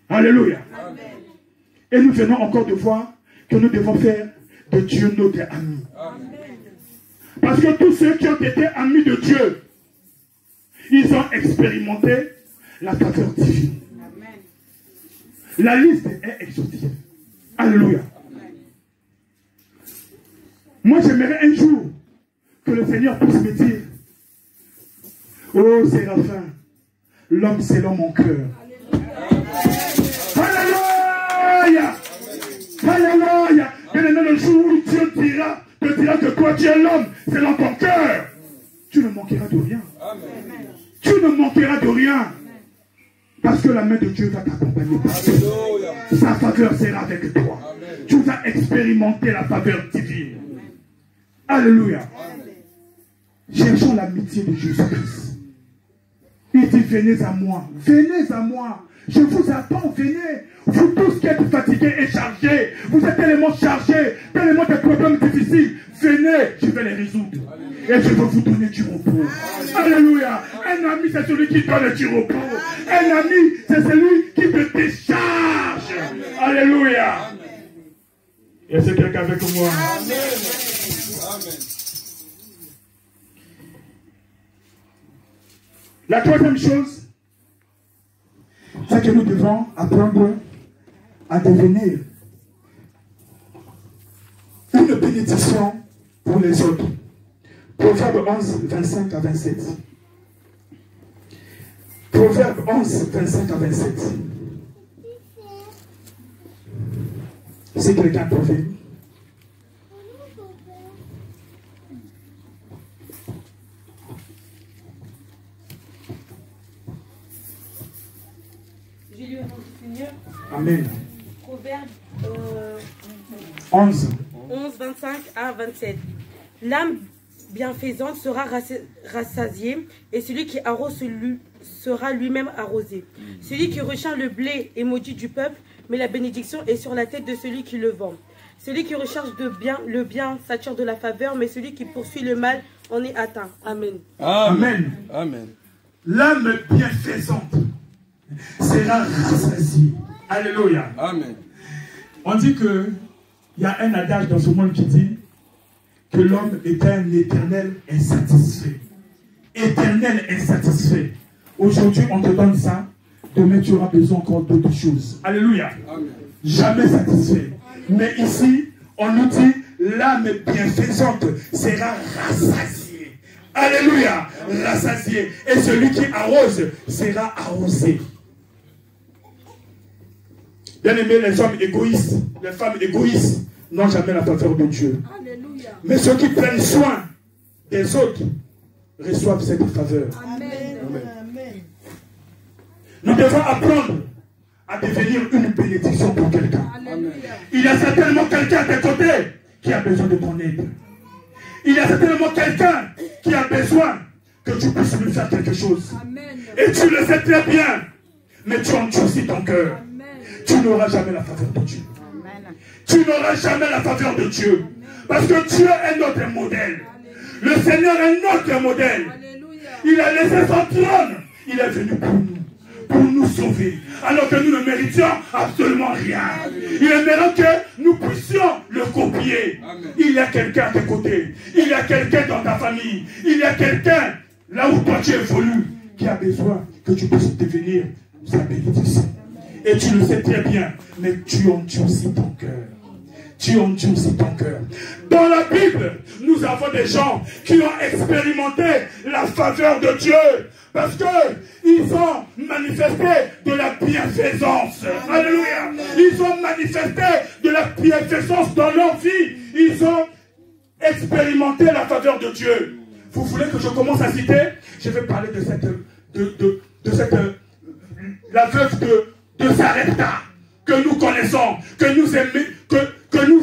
Alléluia. Et nous venons encore de voir que nous devons faire de Dieu notre ami. Parce que tous ceux qui ont été amis de Dieu, ils ont expérimenté la faveur divine. La liste est exhaustive. Alléluia. Moi, j'aimerais un jour que le Seigneur puisse me dire, oh Séraphin, l'homme selon mon cœur. Alléluia. Alléluia. Bien-aimé, le jour où Dieu te dira que toi tu es l'homme selon ton cœur, tu ne manqueras de rien. Tu ne manqueras de rien. Parce que la main de Dieu va t'accompagner partout. Sa faveur sera avec toi. Amen. Tu vas expérimenter la faveur divine. Alléluia. Cherchons l'amitié de Jésus-Christ. Il dit, venez à moi. Venez à moi. Je vous attends, venez. Vous tous qui êtes fatigués et chargés, vous êtes tellement chargés, tellement de problèmes difficiles, venez, je vais les résoudre. Et je vais vous donner du repos. Alléluia. Un ami, c'est celui qui donne du repos. Un ami, c'est celui qui te décharge. Alléluia. Et c'est quelqu'un avec moi. Amen. La troisième chose, c'est que nous devons apprendre à devenir une bénédiction pour les autres. Proverbe 11, 25 à 27. Proverbe 11, 25 à 27. C'est quelqu'un peut venir. J'ai lu avant de finir. Amen. Proverbe 11, 25 à 27. L'âme bienfaisante sera rassasiée, et celui qui arrose sera lui-même arrosé. Celui qui recherche le blé est maudit du peuple, mais la bénédiction est sur la tête de celui qui le vend. Celui qui recherche le bien s'attire de la faveur, mais celui qui poursuit le mal en est atteint. Amen. Amen. Amen. L'âme bienfaisante sera rassasiée. Alléluia. Amen. On dit qu'il y a un adage dans ce monde qui dit que l'homme est un éternel insatisfait. Éternel insatisfait. Aujourd'hui, on te donne ça. Demain, tu auras besoin encore d'autres choses. Alléluia. Amen. Jamais satisfait. Mais ici, on nous dit l'âme bienfaisante sera rassasiée. Alléluia. Rassasié. Et celui qui arrose sera arrosé. Bien aimé, les hommes égoïstes, les femmes égoïstes n'ont jamais la faveur de Dieu. Alléluia. Mais ceux qui prennent soin des autres reçoivent cette faveur. Amen. Nous devons apprendre à devenir une bénédiction pour quelqu'un. Alléluia. Il y a certainement quelqu'un à tes côtés qui a besoin de ton aide. Il y a certainement quelqu'un qui a besoin que tu puisses lui faire quelque chose. Amen. Et tu le sais très bien, mais tu endurcis ton cœur. Amen. Tu n'auras jamais la faveur de Dieu. Amen. Tu n'auras jamais la faveur de Dieu. Parce que Dieu est notre modèle. Le Seigneur est notre modèle. Alléluia. Il a laissé son trône. Il est venu pour nous sauver. Alors que nous ne méritions absolument rien. Il aimerait que nous puissions le copier. Il y a quelqu'un à tes côtés. Il y a quelqu'un dans ta famille. Il y a quelqu'un là où toi tu évolues qui a besoin que tu puisses devenir sa bénédiction. Et tu le sais très bien, mais tu endurcis ton cœur. Tu endurcis ton cœur. Dans la Bible, nous avons des gens qui ont expérimenté la faveur de Dieu parce qu'ils ont manifesté de la bienfaisance. Alléluia. Ils ont manifesté de la bienfaisance dans leur vie. Ils ont expérimenté la faveur de Dieu. Vous voulez que je commence à citer? Je vais parler de cette la veuve de Sarepta que nous connaissons, que nous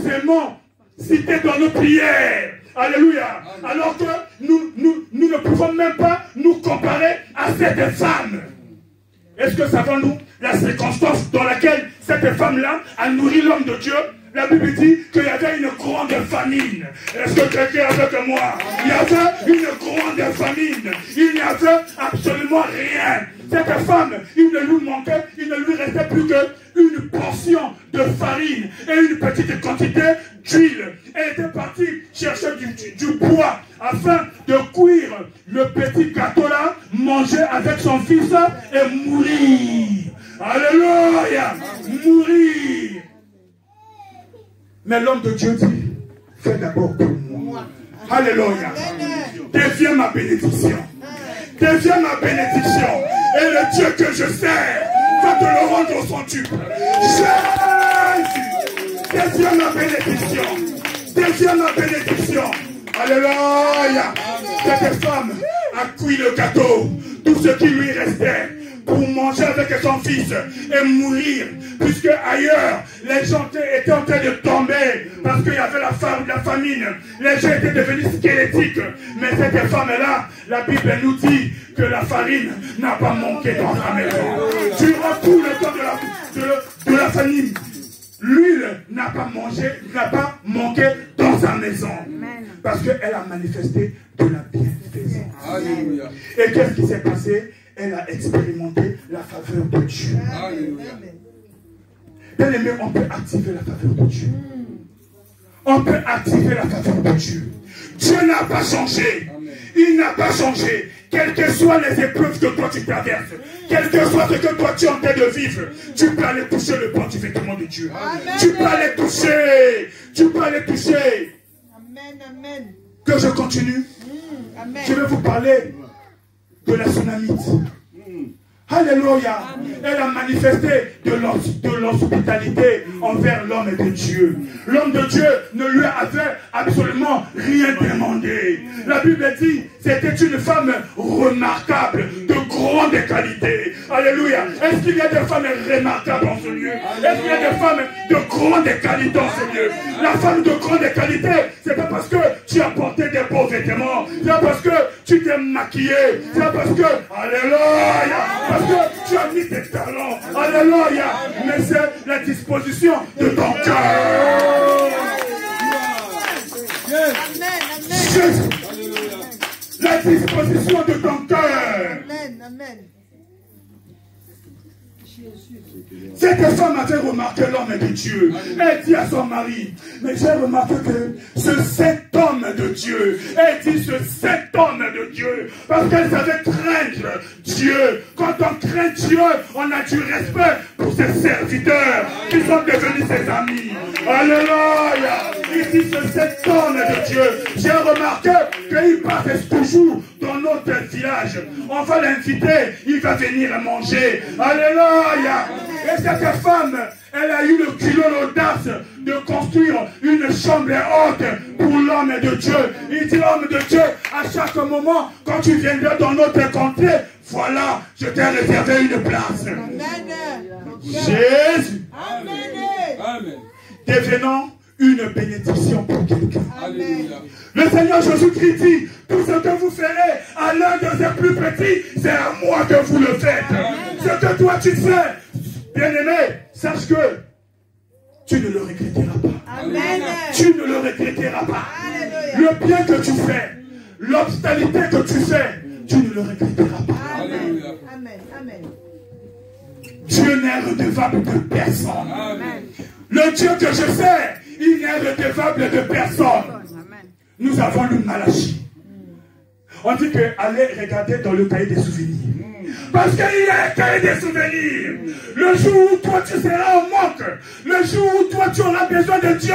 aimons citer dans nos prières. Alléluia. Alors que nous ne pouvons même pas nous comparer à cette femme. Est-ce que savons-nous la circonstance dans laquelle cette femme-là a nourri l'homme de Dieu? La Bible dit qu'il y avait une grande famine. Est-ce que quelqu'un est avec moi? Il y avait une grande famine. Il n'y avait absolument rien. Cette femme, il ne lui restait plus qu'une portion de farine et une petite quantité d'huile. Elle était partie chercher du bois afin de cuire le petit gâteau là, manger avec son fils et mourir. Alléluia! Mourir! Mais l'homme de Dieu dit, fais d'abord pour moi. Alléluia. Deviens ma bénédiction. Deviens ma bénédiction. Et le Dieu que je sers va te le rendre au centuple. Jésus, deviens ma bénédiction. Deviens ma bénédiction. Alléluia. Cette femme a cuit le gâteau, tout ce qui lui restait, pour manger avec son fils et mourir, puisque ailleurs les gens étaient en train de tomber parce qu'il y avait la famine, les gens étaient devenus squelettiques. Mais cette femme-là, la Bible nous dit que la farine n'a pas manqué dans sa maison. Durant tout le temps de la famine, l'huile n'a pas manqué dans sa maison. Parce qu'elle a manifesté de la bienfaisance. Et qu'est-ce qui s'est passé? Elle a expérimenté la faveur de Dieu. Bien aimé, on peut activer la faveur de Dieu. On peut activer la faveur de Dieu. Dieu n'a pas changé. Il n'a pas changé. Quelles que soient les épreuves que toi tu traverses, quel que soit ce que toi tu es en train de vivre, tu peux aller toucher le bon du vêtement de Dieu. Tu peux aller toucher. Tu peux aller toucher. Amen, amen. Que je continue. Amen. Je vais vous parler de la tsunamite. Alléluia. Elle a manifesté de l'hospitalité envers l'homme de Dieu. L'homme de Dieu ne lui avait absolument rien demandé. La Bible dit c'était une femme remarquable, de grande qualité. Alléluia. Est-ce qu'il y a des femmes remarquables en ce lieu? Est-ce qu'il y a des femmes de grande qualité en ce lieu? La femme de grande qualité, c'est pas parce que tu as porté des beaux vêtements, c'est pas parce que tu t'es maquillé, c'est pas parce que, alléluia, parce que tu as mis tes talents, alléluia, mais c'est la disposition de ton cœur. Jésus. La disposition de ton cœur. Amen, amen. Cette femme avait remarqué l'homme de Dieu. Elle dit à son mari, mais j'ai remarqué que cet homme de Dieu, elle dit cet homme de Dieu, parce qu'elle savait craindre Dieu. Quand on craint Dieu, on a du respect pour ses serviteurs qui sont devenus ses amis. Alléluia. Ici, c'est cet homme de Dieu. J'ai remarqué qu'il passe toujours dans notre village. On va l'inviter, il va venir manger. Alléluia. Et cette femme, elle a eu le culot, l'audace de construire une chambre haute pour l'homme de Dieu. Il dit, l'homme de Dieu, à chaque moment, quand tu viendras dans notre contrée, voilà, je t'ai réservé une place. Jésus. Amen. Devenons une bénédiction pour quelqu'un. Le Seigneur Jésus-Christ dit, tout ce que vous ferez à l'un de ses plus petits, c'est à moi que vous le faites. Ce que toi tu fais, bien-aimé, sache que tu ne le regretteras pas. Amen. Tu ne le regretteras pas. Alléluia. Le bien que tu fais, l'obstinalité que tu fais, tu ne le regretteras pas. Amen. Amen. Amen. Dieu n'est redevable de personne. Amen. Le Dieu que je sais, il n'est redevable de personne. Nous avons le Malachie. On dit que allez regarder dans le cahier des souvenirs. Parce qu'il y a un cahier des souvenirs. Le jour où toi tu seras en manque, le jour où toi tu auras besoin de Dieu,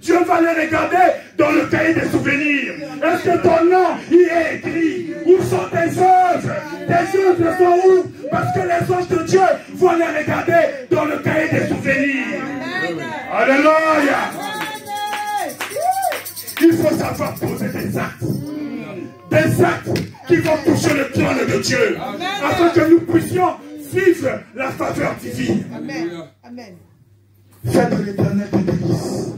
Dieu va les regarder dans le cahier des souvenirs. Est-ce que ton nom y est écrit? Où sont tes œuvres? Tes œuvres sont où? Parce que les anges de Dieu vont les regarder dans le cahier des souvenirs. Alléluia. Il faut savoir poser des actes. Des actes qui vont toucher le trône de Dieu. Afin que nous puissions vivre la faveur divine. Amen. Amen. Fais de l'Éternel tes délices.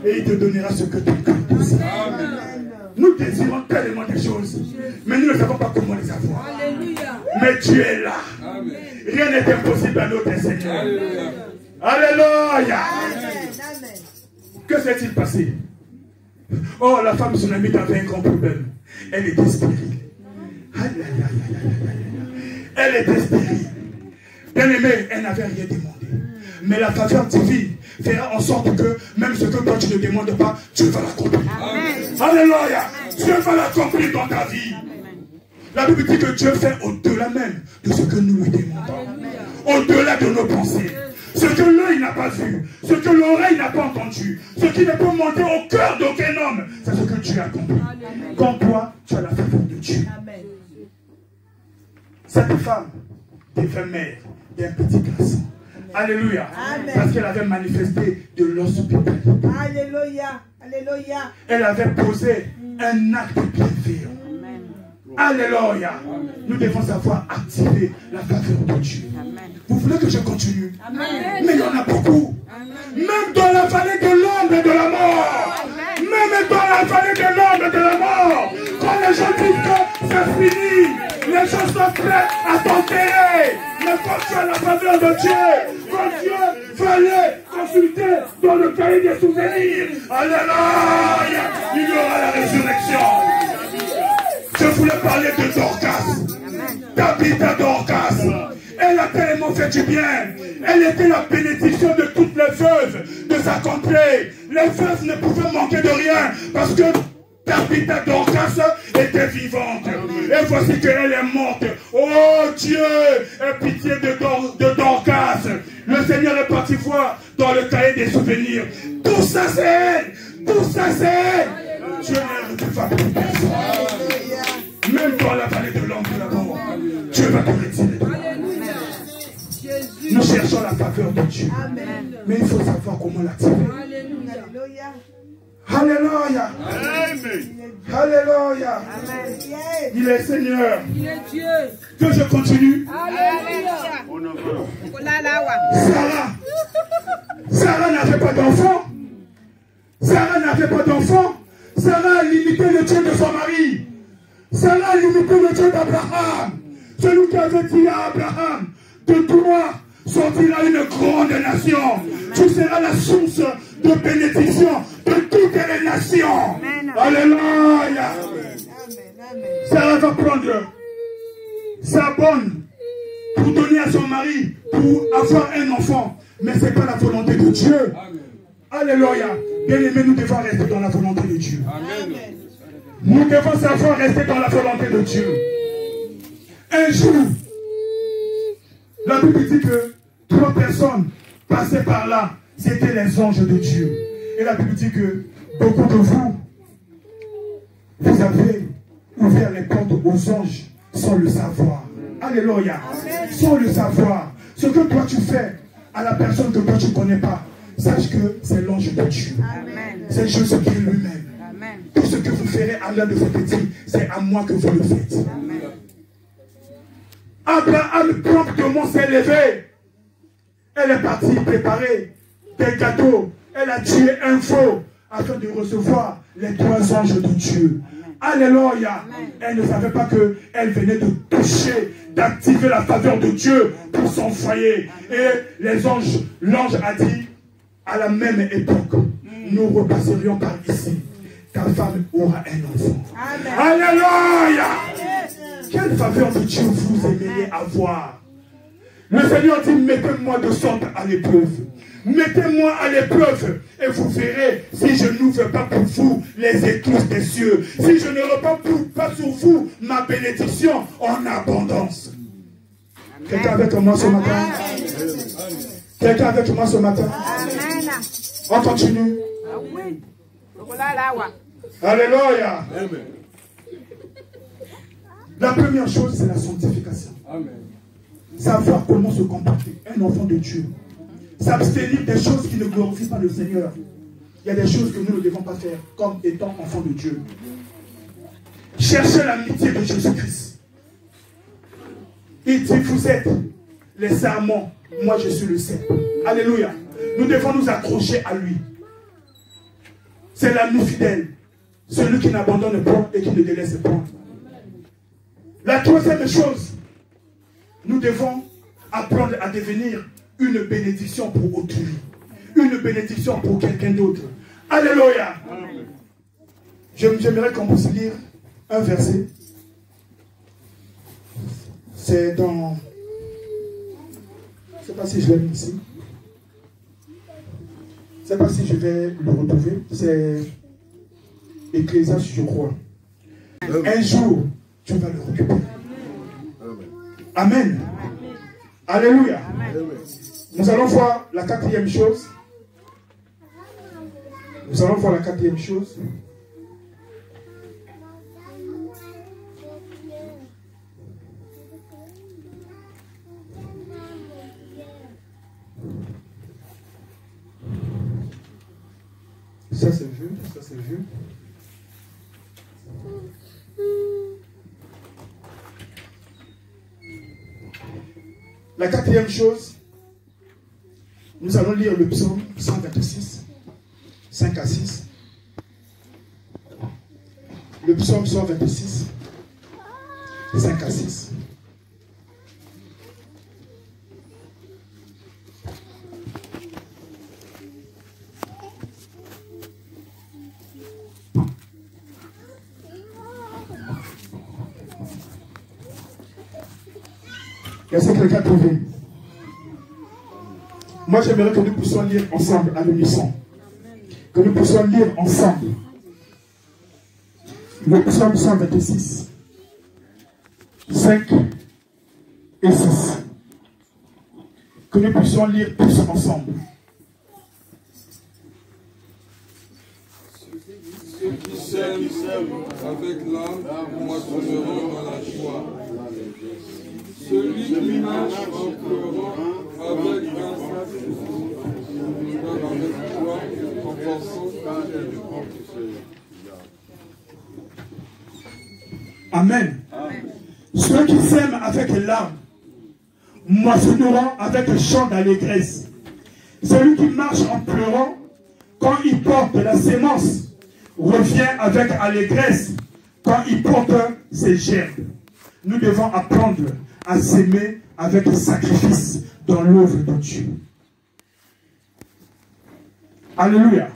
Et il te donnera ce que ton cœur désire. Nous désirons tellement des choses. Mais nous ne savons pas comment les avoir. Mais Dieu est là. Rien n'est impossible à notre Seigneur. Alléluia. Que s'est-il passé? Oh, la femme, son amie, avait un grand problème. Elle était stérile. Elle était stérile. Bien aimée, elle n'avait rien demandé. Mais la faveur divine fera en sorte que même ce que toi tu ne demandes pas, Dieu va l'accomplir. Alléluia. Dieu va l'accomplir dans ta vie. La Bible dit que Dieu fait au-delà même de ce que nous lui demandons. Au-delà de nos pensées. Ce que l'œil n'a pas vu, ce que l'oreille n'a pas entendu, ce qui ne peut monter au cœur d'aucun homme, c'est ce que Dieu a accompli. Quand toi, tu as la faveur de Dieu. Cette femme était mère d'un petit garçon. Alléluia. Amen. Parce qu'elle avait manifesté de l'hospitalité. Alléluia. Alléluia. Elle avait posé un acte bienveillant. Alléluia. Nous devons savoir activer la faveur de Dieu. Vous voulez que je continue? Mais il y en a beaucoup. Même dans la vallée de l'ombre et de la mort. Même dans la vallée de l'ombre et de la mort. Quand les gens disent que c'est fini, les gens sont prêts à t'enterrer. Mais quand tu as la faveur de Dieu, quand Dieu fallait consulter dans le cahier des souvenirs, alléluia, il y aura la résurrection. Je voulais parler de Dorcas. Tabitha Dorcas. Elle a tellement fait du bien. Elle était la bénédiction de toutes les veuves de sa contrée. Les veuves ne pouvaient manquer de rien parce que Tabitha Dorcas était vivante. Et voici qu'elle est morte. Oh Dieu, aie pitié de Dorcas. Le Seigneur est parti voir dans le cahier des souvenirs. Tout ça c'est elle. Tout ça c'est elle. Dieu n'est redevable de personne. Même dans la vallée de l'ombre de la mort, Dieu va te retirer de là. Nous cherchons la faveur de Dieu. Mais il faut savoir comment l'activer. Alléluia. Alléluia. Il est Seigneur. Il est Dieu. Que je continue. Sarah n'avait pas d'enfant. Sarah n'avait pas d'enfant. Sarah a limité le Dieu de son mari. Sarah a limité le Dieu d'Abraham. Celui qui avait dit à Abraham, de toi sortira une grande nation. Tu seras la source de bénédiction de toutes les nations. Alléluia. Sarah va prendre sa bonne pour donner à son mari, pour avoir un enfant. Mais ce n'est pas la volonté de Dieu. Alléluia. Bien aimé, nous devons rester dans la volonté de Dieu. Nous devons savoir rester dans la volonté de Dieu. Un jour, la Bible dit que 3 personnes passaient par là. C'était les anges de Dieu. Et la Bible dit que Beaucoup de vous, vous avez ouvert les portes aux anges sans le savoir. Alléluia. Sans le savoir. Ce que toi tu fais à la personne que toi tu ne connais pas, sache que c'est l'ange de Dieu. C'est Jésus-Christ lui-même. Tout ce que vous ferez à l'un de vos petits, c'est à moi que vous le faites. Amen. Abraham promptement s'est levé. Elle est partie préparer des gâteaux. Elle a tué un faux afin de recevoir les 3 anges de Dieu. Alléluia. Elle ne savait pas qu'elle venait de toucher, d'activer la faveur de Dieu pour son foyer. Et les anges, l'ange a dit, à la même époque, nous repasserions par ici. Ta femme aura un enfant. Amen. Alléluia. Quelle faveur de Dieu vous aimeriez avoir? Le Seigneur dit, mettez-moi de sorte à l'épreuve. Mettez-moi à l'épreuve et vous verrez si je n'ouvre pas pour vous les écluses des cieux. Si je ne repars pas sur vous ma bénédiction en abondance. Quelqu'un avec moi ce matin? Quelqu'un avec moi ce matin? On continue. Alléluia. La première chose, c'est la sanctification. Amen. Savoir comment se comporter, un enfant de Dieu. S'abstenir des choses qui ne glorifient pas le Seigneur. Il y a des choses que nous ne devons pas faire comme étant enfants de Dieu. Cherchez l'amitié de Jésus-Christ. Il dit, vous êtes les serments, moi je suis le cep. Alléluia. Nous devons nous accrocher à lui. C'est l'ami fidèle, celui qui n'abandonne pas et qui ne délaisse pas. La troisième chose, nous devons apprendre à devenir une bénédiction pour autrui, une bénédiction pour quelqu'un d'autre. Alléluia. J'aimerais qu'on puisse lire un verset. C'est dans... Je ne sais pas si je l'ai mis ici. Je ne sais pas si je vais le retrouver. C'est Ecclésiaste, je crois. Un jour, tu vas le récupérer. Amen. Alléluia. Nous allons voir la quatrième chose. Nous allons voir la quatrième chose. Ça c'est vu, ça c'est vu. La quatrième chose, nous allons lire le psaume 126, 5 à 6. Le psaume 126, 5 à 6. Est-ce que quelqu'un a trouvé? Moi, j'aimerais que nous puissions lire ensemble à l'unisson. Que nous puissions lire ensemble. Le psaume 126, 5 et 6. Que nous puissions lire tous ensemble. Ceux qui s'aiment avec l'âme moissonneront dans la joie. Celui qui marche en pleurant avec un sac avec joie en pensant qu'à elle. Amen. Ceux qui s'aiment avec l'âme moissonneront avec un chant d'allégresse. Celui qui marche en pleurant, quand il porte la sémence, revient avec allégresse quand il porte ses gerbes. Nous devons apprendre à s'aimer avec sacrifice dans l'œuvre de Dieu. Alléluia.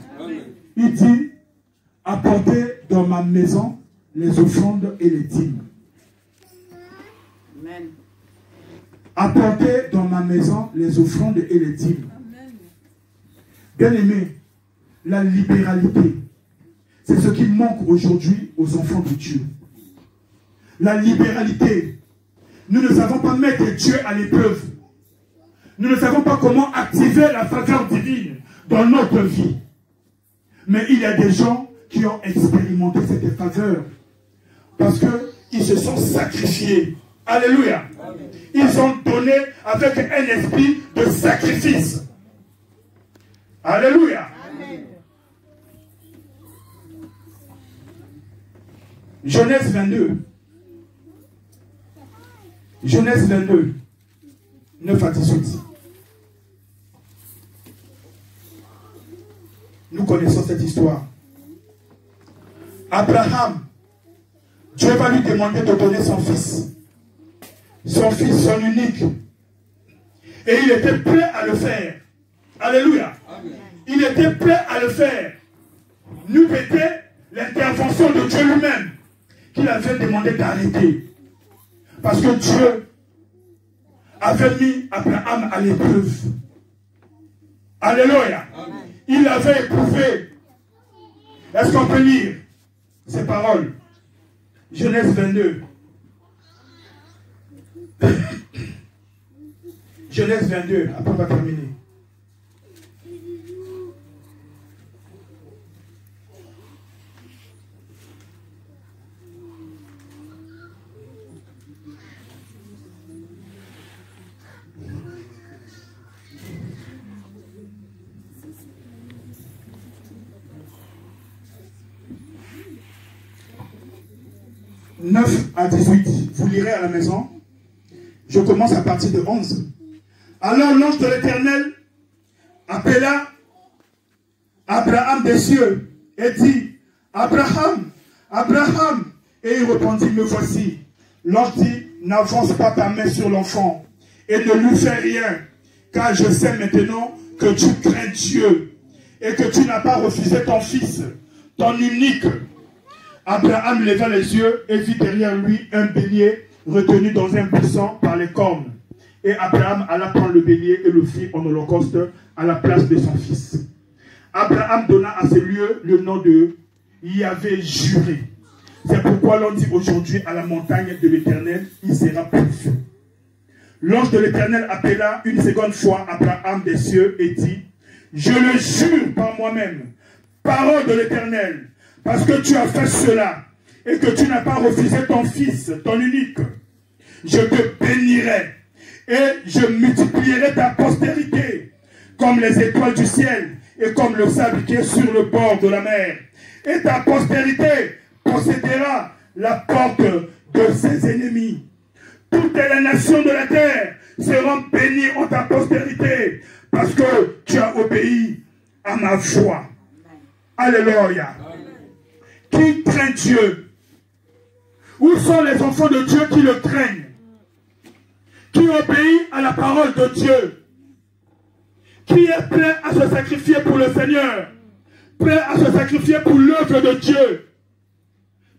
Il dit, apportez dans ma maison les offrandes et les dîmes. Amen. Apportez dans ma maison les offrandes et les dîmes. Bien aimé, la libéralité, c'est ce qui manque aujourd'hui aux enfants de Dieu. La libéralité. Nous ne savons pas mettre Dieu à l'épreuve. Nous ne savons pas comment activer la faveur divine dans notre vie. Mais il y a des gens qui ont expérimenté cette faveur. Parce qu'ils se sont sacrifiés. Alléluia. Ils ont donné avec un esprit de sacrifice. Alléluia. Genèse 22. Genèse 22. 9 à 18. Nous connaissons cette histoire. Abraham, Dieu va lui demander de donner son fils. Son fils, son unique. Et il était prêt à le faire. Alléluia. Amen. Il était prêt à le faire. Nous était l'intervention de Dieu lui-même qu'il avait demandé d'arrêter. Parce que Dieu avait mis Abraham à l'épreuve. Alléluia. Amen. Il l'avait éprouvé. Est-ce qu'on peut lire ces paroles? Genèse 22. Genèse 22. Après on va terminer. « 9 à 18. Vous lirez à la maison. Je commence à partir de 11. Alors l'ange de l'Éternel appela Abraham des cieux et dit, Abraham, Abraham. Et il répondit, me voici. L'ange dit, n'avance pas ta main sur l'enfant et ne lui fais rien, car je sais maintenant que tu crains Dieu et que tu n'as pas refusé ton fils, ton unique. Abraham leva les yeux et vit derrière lui un bélier retenu dans un buisson par les cornes. Et Abraham alla prendre le bélier et le fit en holocauste à la place de son fils. Abraham donna à ce lieu le nom de Yahvé juré. C'est pourquoi l'on dit aujourd'hui à la montagne de l'Éternel, il sera pourvu. L'ange de l'Éternel appela une seconde fois Abraham des cieux et dit, je le jure par moi-même, parole de l'Éternel, parce que tu as fait cela et que tu n'as pas refusé ton fils, ton unique, je te bénirai et je multiplierai ta postérité comme les étoiles du ciel et comme le sable qui est sur le bord de la mer. Et ta postérité possédera la porte de ses ennemis. Toutes les nations de la terre seront bénies en ta postérité parce que tu as obéi à ma voix. Alléluia. Qui craint Dieu? Où sont les enfants de Dieu qui le craignent? Qui obéit à la parole de Dieu? Qui est prêt à se sacrifier pour le Seigneur? Prêt à se sacrifier pour l'œuvre de Dieu?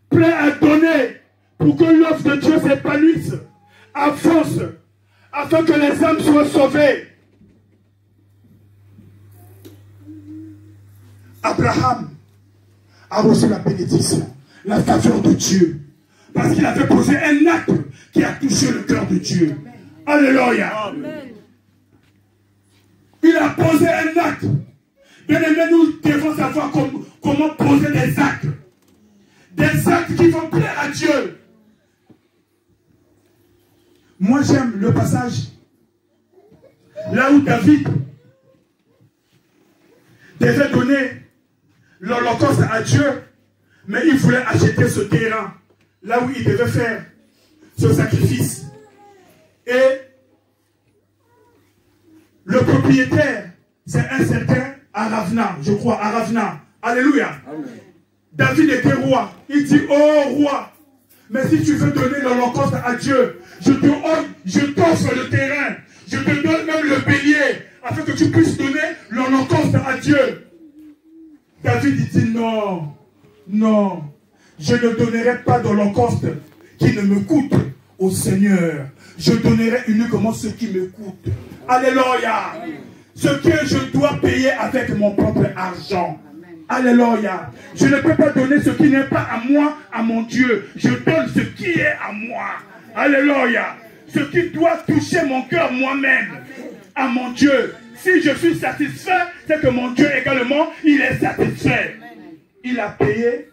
Prêt à donner pour que l'œuvre de Dieu s'épanouisse, avance, afin que les âmes soient sauvées? Abraham a reçu la bénédiction, la faveur de Dieu, parce qu'il avait posé un acte qui a touché le cœur de Dieu. Alléluia. Amen. Il a posé un acte. Bien aimé, nous devons savoir comment poser des actes. Des actes qui vont plaire à Dieu. Moi j'aime le passage là où David devait donner l'holocauste à Dieu, mais il voulait acheter ce terrain là où il devait faire ce sacrifice. Et le propriétaire, c'est un certain Aravna, je crois, Aravna. Alléluia. Amen. David était roi. Il dit, oh roi, mais si tu veux donner l'holocauste à Dieu, je t'offre le terrain, je te donne même le bélier, afin que tu puisses donner l'holocauste à Dieu. David dit non, non, je ne donnerai pas d'holocauste qui ne me coûte au Seigneur. Je donnerai uniquement ce qui me coûte. Alléluia. Ce que je dois payer avec mon propre argent. Alléluia. Je ne peux pas donner ce qui n'est pas à moi, à mon Dieu. Je donne ce qui est à moi. Alléluia. Ce qui doit toucher mon cœur moi-même, à mon Dieu. Si je suis satisfait, c'est que mon Dieu également, il est satisfait. il a payé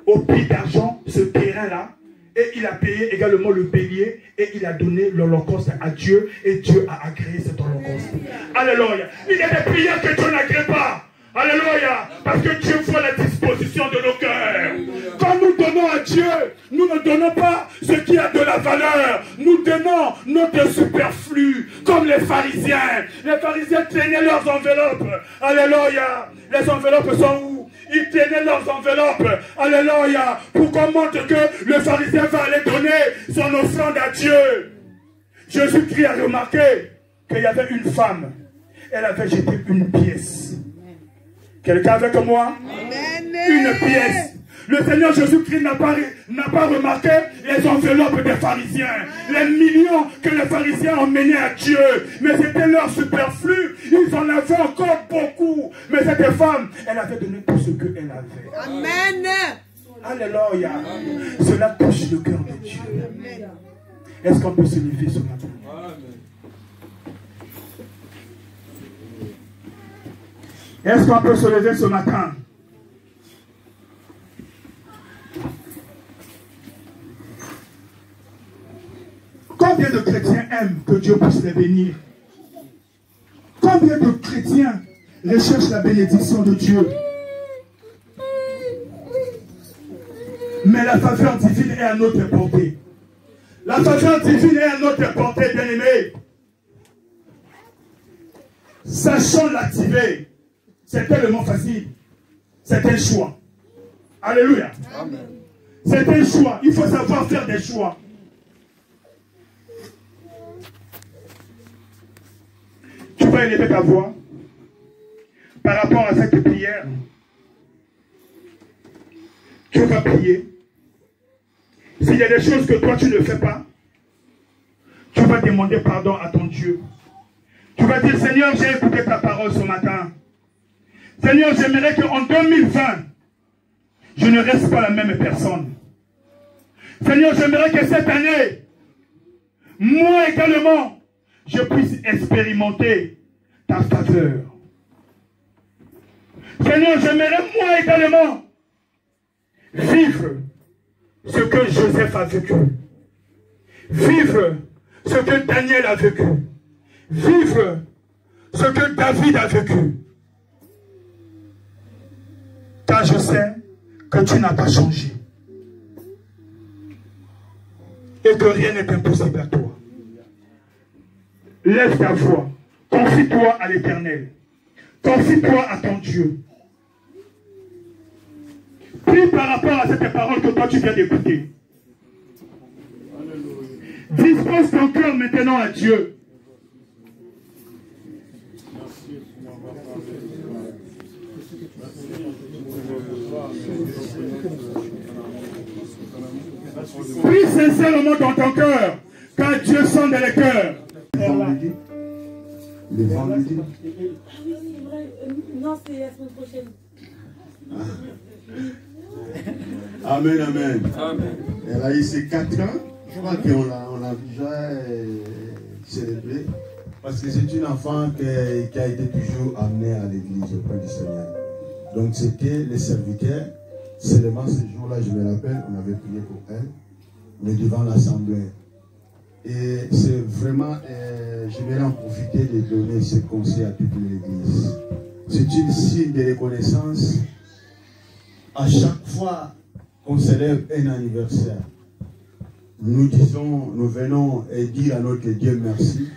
au prix d'argent ce terrain-là. Et il a payé également le bélier et il a donné l'holocauste à Dieu et Dieu a agréé cet holocauste. Alléluia. Il y a des prières que Dieu n'agrée pas. Alléluia. Parce que Dieu voit la disposition de nos cœurs. Quand nous donnons à Dieu, nous ne donnons pas ce qui a de la valeur. Nous donnons notre superflu. Comme les pharisiens. Les pharisiens traînaient leurs enveloppes. Alléluia. Les enveloppes sont où? Ils tenaient leurs enveloppes. Alléluia. Pour qu'on montre que le pharisien va aller donner son offrande à Dieu. Jésus-Christ a remarqué qu'il y avait une femme. Elle avait jeté une pièce. Quelqu'un avec moi? Amen. Une pièce. Le Seigneur Jésus-Christ n'a pas remarqué les enveloppes des pharisiens. Les millions que les pharisiens ont menés à Dieu. Mais c'était leur superflu. Ils en avaient encore beaucoup. Mais cette femme, elle avait donné tout ce qu'elle avait. Amen. Alléluia. Cela touche le cœur de Dieu. Est-ce qu'on peut se lever ce matin? Est-ce qu'on peut se lever ce matin? Combien de chrétiens aiment que Dieu puisse les bénir? Combien de chrétiens recherchent la bénédiction de Dieu? Mais la faveur divine est à notre portée. La faveur divine est à notre portée, bien-aimés. Sachons l'activer. C'est tellement facile. C'est un choix. Alléluia. C'est un choix. Il faut savoir faire des choix. Tu vas élever ta voix par rapport à cette prière. Tu vas prier. S'il y a des choses que toi tu ne fais pas, tu vas demander pardon à ton Dieu. Tu vas dire, Seigneur, j'ai écouté ta parole ce matin. Seigneur, j'aimerais qu'en 2020, je ne reste pas la même personne. Seigneur, j'aimerais que cette année, moi également, je puisse expérimenter ta faveur. Seigneur, j'aimerais moi également vivre ce que Joseph a vécu. Vivre ce que Daniel a vécu. Vivre ce que David a vécu. Car je sais que tu n'as pas changé. Et que rien n'est impossible à toi. Lève ta voix. Confie-toi à l'Éternel. Confie-toi à ton Dieu. Prie par rapport à cette parole que toi tu viens d'écouter. Dispose ton cœur maintenant à Dieu. Prie sincèrement dans ton cœur, car Dieu sonde les cœurs. Le vendredi. Non, c'est la semaine prochaine. Amen, amen. Elle a eu ses 4 ans. Je crois qu'on l'a déjà célébré. Parce que c'est une enfant qui a été toujours amenée à l'église auprès du Seigneur. Donc c'était les serviteurs. Seulement ce jour-là, je me rappelle, on avait prié pour elle, mais devant l'assemblée. Et c'est vraiment, j'aimerais en profiter de donner ce conseil à toute l'église. C'est une signe de reconnaissance. À chaque fois qu'on célèbre un anniversaire, nous venons et dire à notre Dieu merci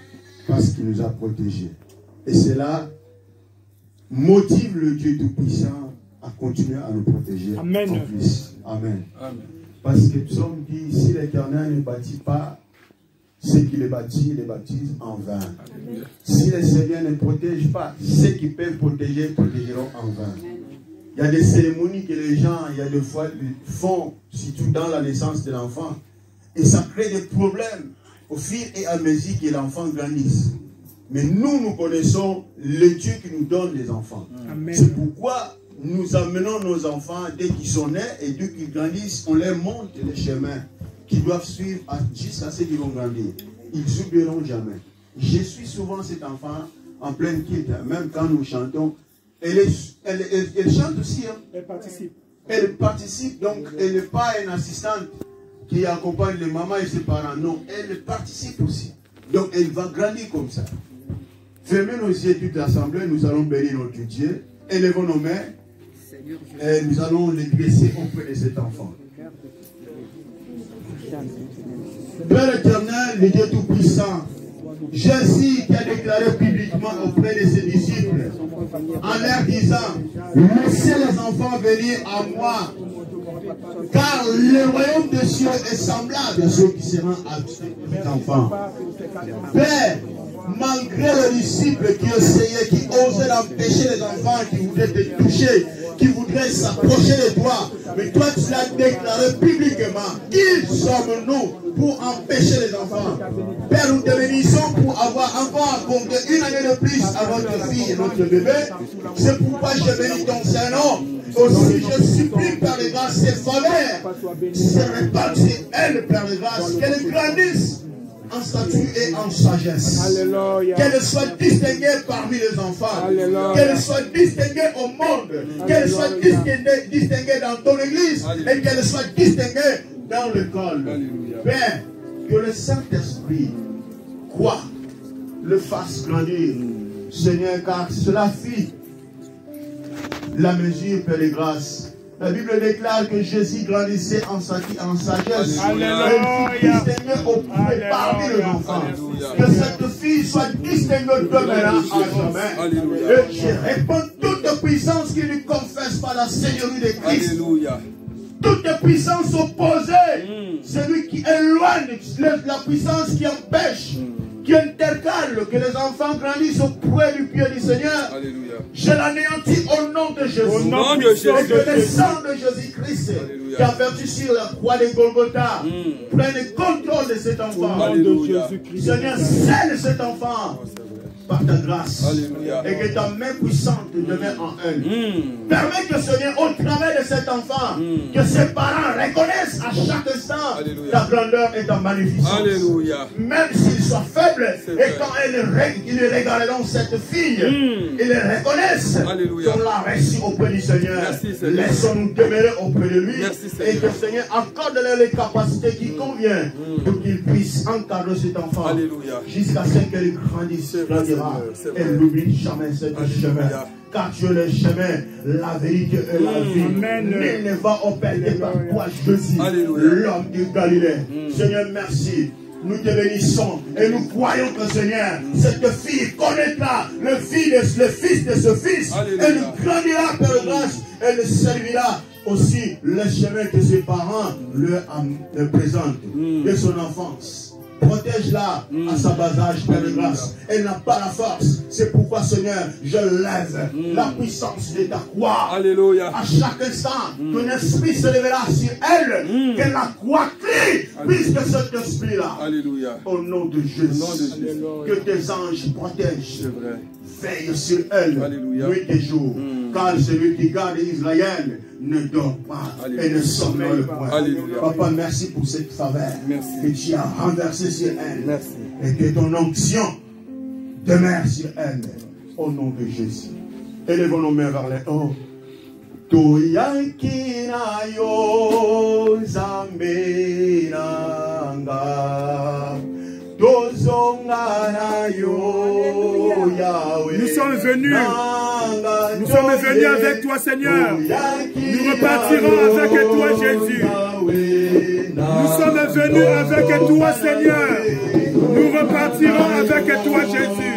parce qu'il nous a protégés. Et cela motive le Dieu Tout-Puissant à continuer à nous protéger. Amen. En plus. Amen. Amen. Parce que nous sommes dit, si l'Éternel ne bâtit pas, ceux qui les bâtissent en vain. Amen. Si le Seigneur ne protège pas, ceux qui peuvent protéger, protégeront en vain. Amen. Il y a des cérémonies que les gens, il y a des fois, font, surtout dans la naissance de l'enfant. Et ça crée des problèmes au fur et à mesure que l'enfant grandisse. Mais nous connaissons le Dieu qui nous donne les enfants. C'est pourquoi nous amenons nos enfants dès qu'ils sont nés et dès qu'ils grandissent, on leur montre les chemins qu'ils doivent suivre jusqu'à ce qu'ils vont grandir. Ils n'oublieront jamais. Je suis souvent cet enfant en pleine quitte, même quand nous chantons. Elle chante aussi. Hein. Elle participe. Elle participe, donc elle n'est pas une assistante qui accompagne les mamans et ses parents. Non, elle participe aussi. Donc elle va grandir comme ça. Fermez nos yeux toute l'assemblée, nous allons bénir notre Dieu. Élevons nos mains et nous allons les dresser auprès de cet enfant. Père éternel, le Dieu Tout-Puissant, Jésus qui a déclaré publiquement auprès de ses disciples, en leur disant, laissez les enfants venir à moi, car le royaume des cieux est semblable à ceux qui seront avec enfants. Père, malgré les disciples qui essayaient, qui osaient empêcher les enfants, qui voudraient te toucher, qui voudraient s'approcher de toi, mais toi tu l'as déclaré publiquement. Qui sommes-nous pour empêcher les enfants? Père, nous te bénissons pour avoir encore accordé une année de plus à notre fille et notre bébé. C'est pourquoi je bénis ton Saint-Nom. Aussi je supplie par les grâces et faveurs, se répandent sur elle par les grâces, qu'elle grandisse en statut et en sagesse. Qu'elle soit distinguée parmi les enfants. Qu'elle soit distinguée au monde. Qu'elle soit distinguée dans ton église. Et qu'elle soit distinguée dans l'école. Père, que le Saint-Esprit, quoi, le fasse grandir. Seigneur, car cela fit la mesure, Père de grâce. La Bible déclare que Jésus grandissait en sagesse. Elle fut distinguée parmi les enfants. Que cette fille soit distinguée demeurant à jamais. Et je réponds toute puissance qui ne confesse pas la Seigneurie de Christ. Toute puissance opposée, celui qui éloigne la puissance qui empêche, qui intercale, que les enfants grandissent auprès du pied du Seigneur. Alléluia. Je l'anéantis au nom de Jésus. Au nom de Jésus. Et que le sang de Jésus-Christ, qui a vertu sur la croix de Golgotha, prenne contrôle de cet enfant. Alléluia. Seigneur, scelle cet enfant par ta grâce. Alléluia. Et que ta main puissante demeure en elle. Permets que, Seigneur, au travers de cet enfant, que ses parents reconnaissent à chaque instant ta grandeur et ta magnificence. Alléluia. Même s'ils soient faibles, et quand ils regarderont cette fille, ils les reconnaissent qu'on l'a reçu auprès du Seigneur. Laissons-nous demeurer auprès de lui. Et que, Seigneur, accorde-leur les capacités qui conviennent pour qu'ils puissent encadrer cet enfant jusqu'à ce qu'elle grandisse. Elle n'oublie jamais ce chemin. Car tu es le chemin, la vérité et la vie. Nul ne va au Père que par toi, Jésus, l'homme de Galilée. Seigneur, merci. Nous te bénissons et nous croyons que, Seigneur, cette fille connaîtra le fils de ce fils. Elle grandira par grâce. Elle servira aussi le chemin que ses parents lui présentent de son enfance. Protège-la à sa bas âge, Père de grâce. Elle n'a pas la force. C'est pourquoi, Seigneur, je lève la puissance de ta croix. Alléluia. À chaque instant, ton esprit se lèvera sur elle. Que la croix crie, puisque cet esprit-là. Alléluia. Au nom de Jésus. Que tes anges protègent. Veille sur elle, nuit et jour. Car celui qui garde Israël ne dort pas et ne sommeille point. Papa, merci pour cette faveur que tu as renversée sur elle. Merci. Et que ton onction demeure sur elle. Au nom de Jésus. Élevons nos mains vers les hauts. Toyankina yo zambinanga. Nous sommes venus avec toi, Seigneur. Nous repartirons avec toi, Jésus. Nous sommes venus avec toi, Seigneur. Nous repartirons avec toi, Jésus.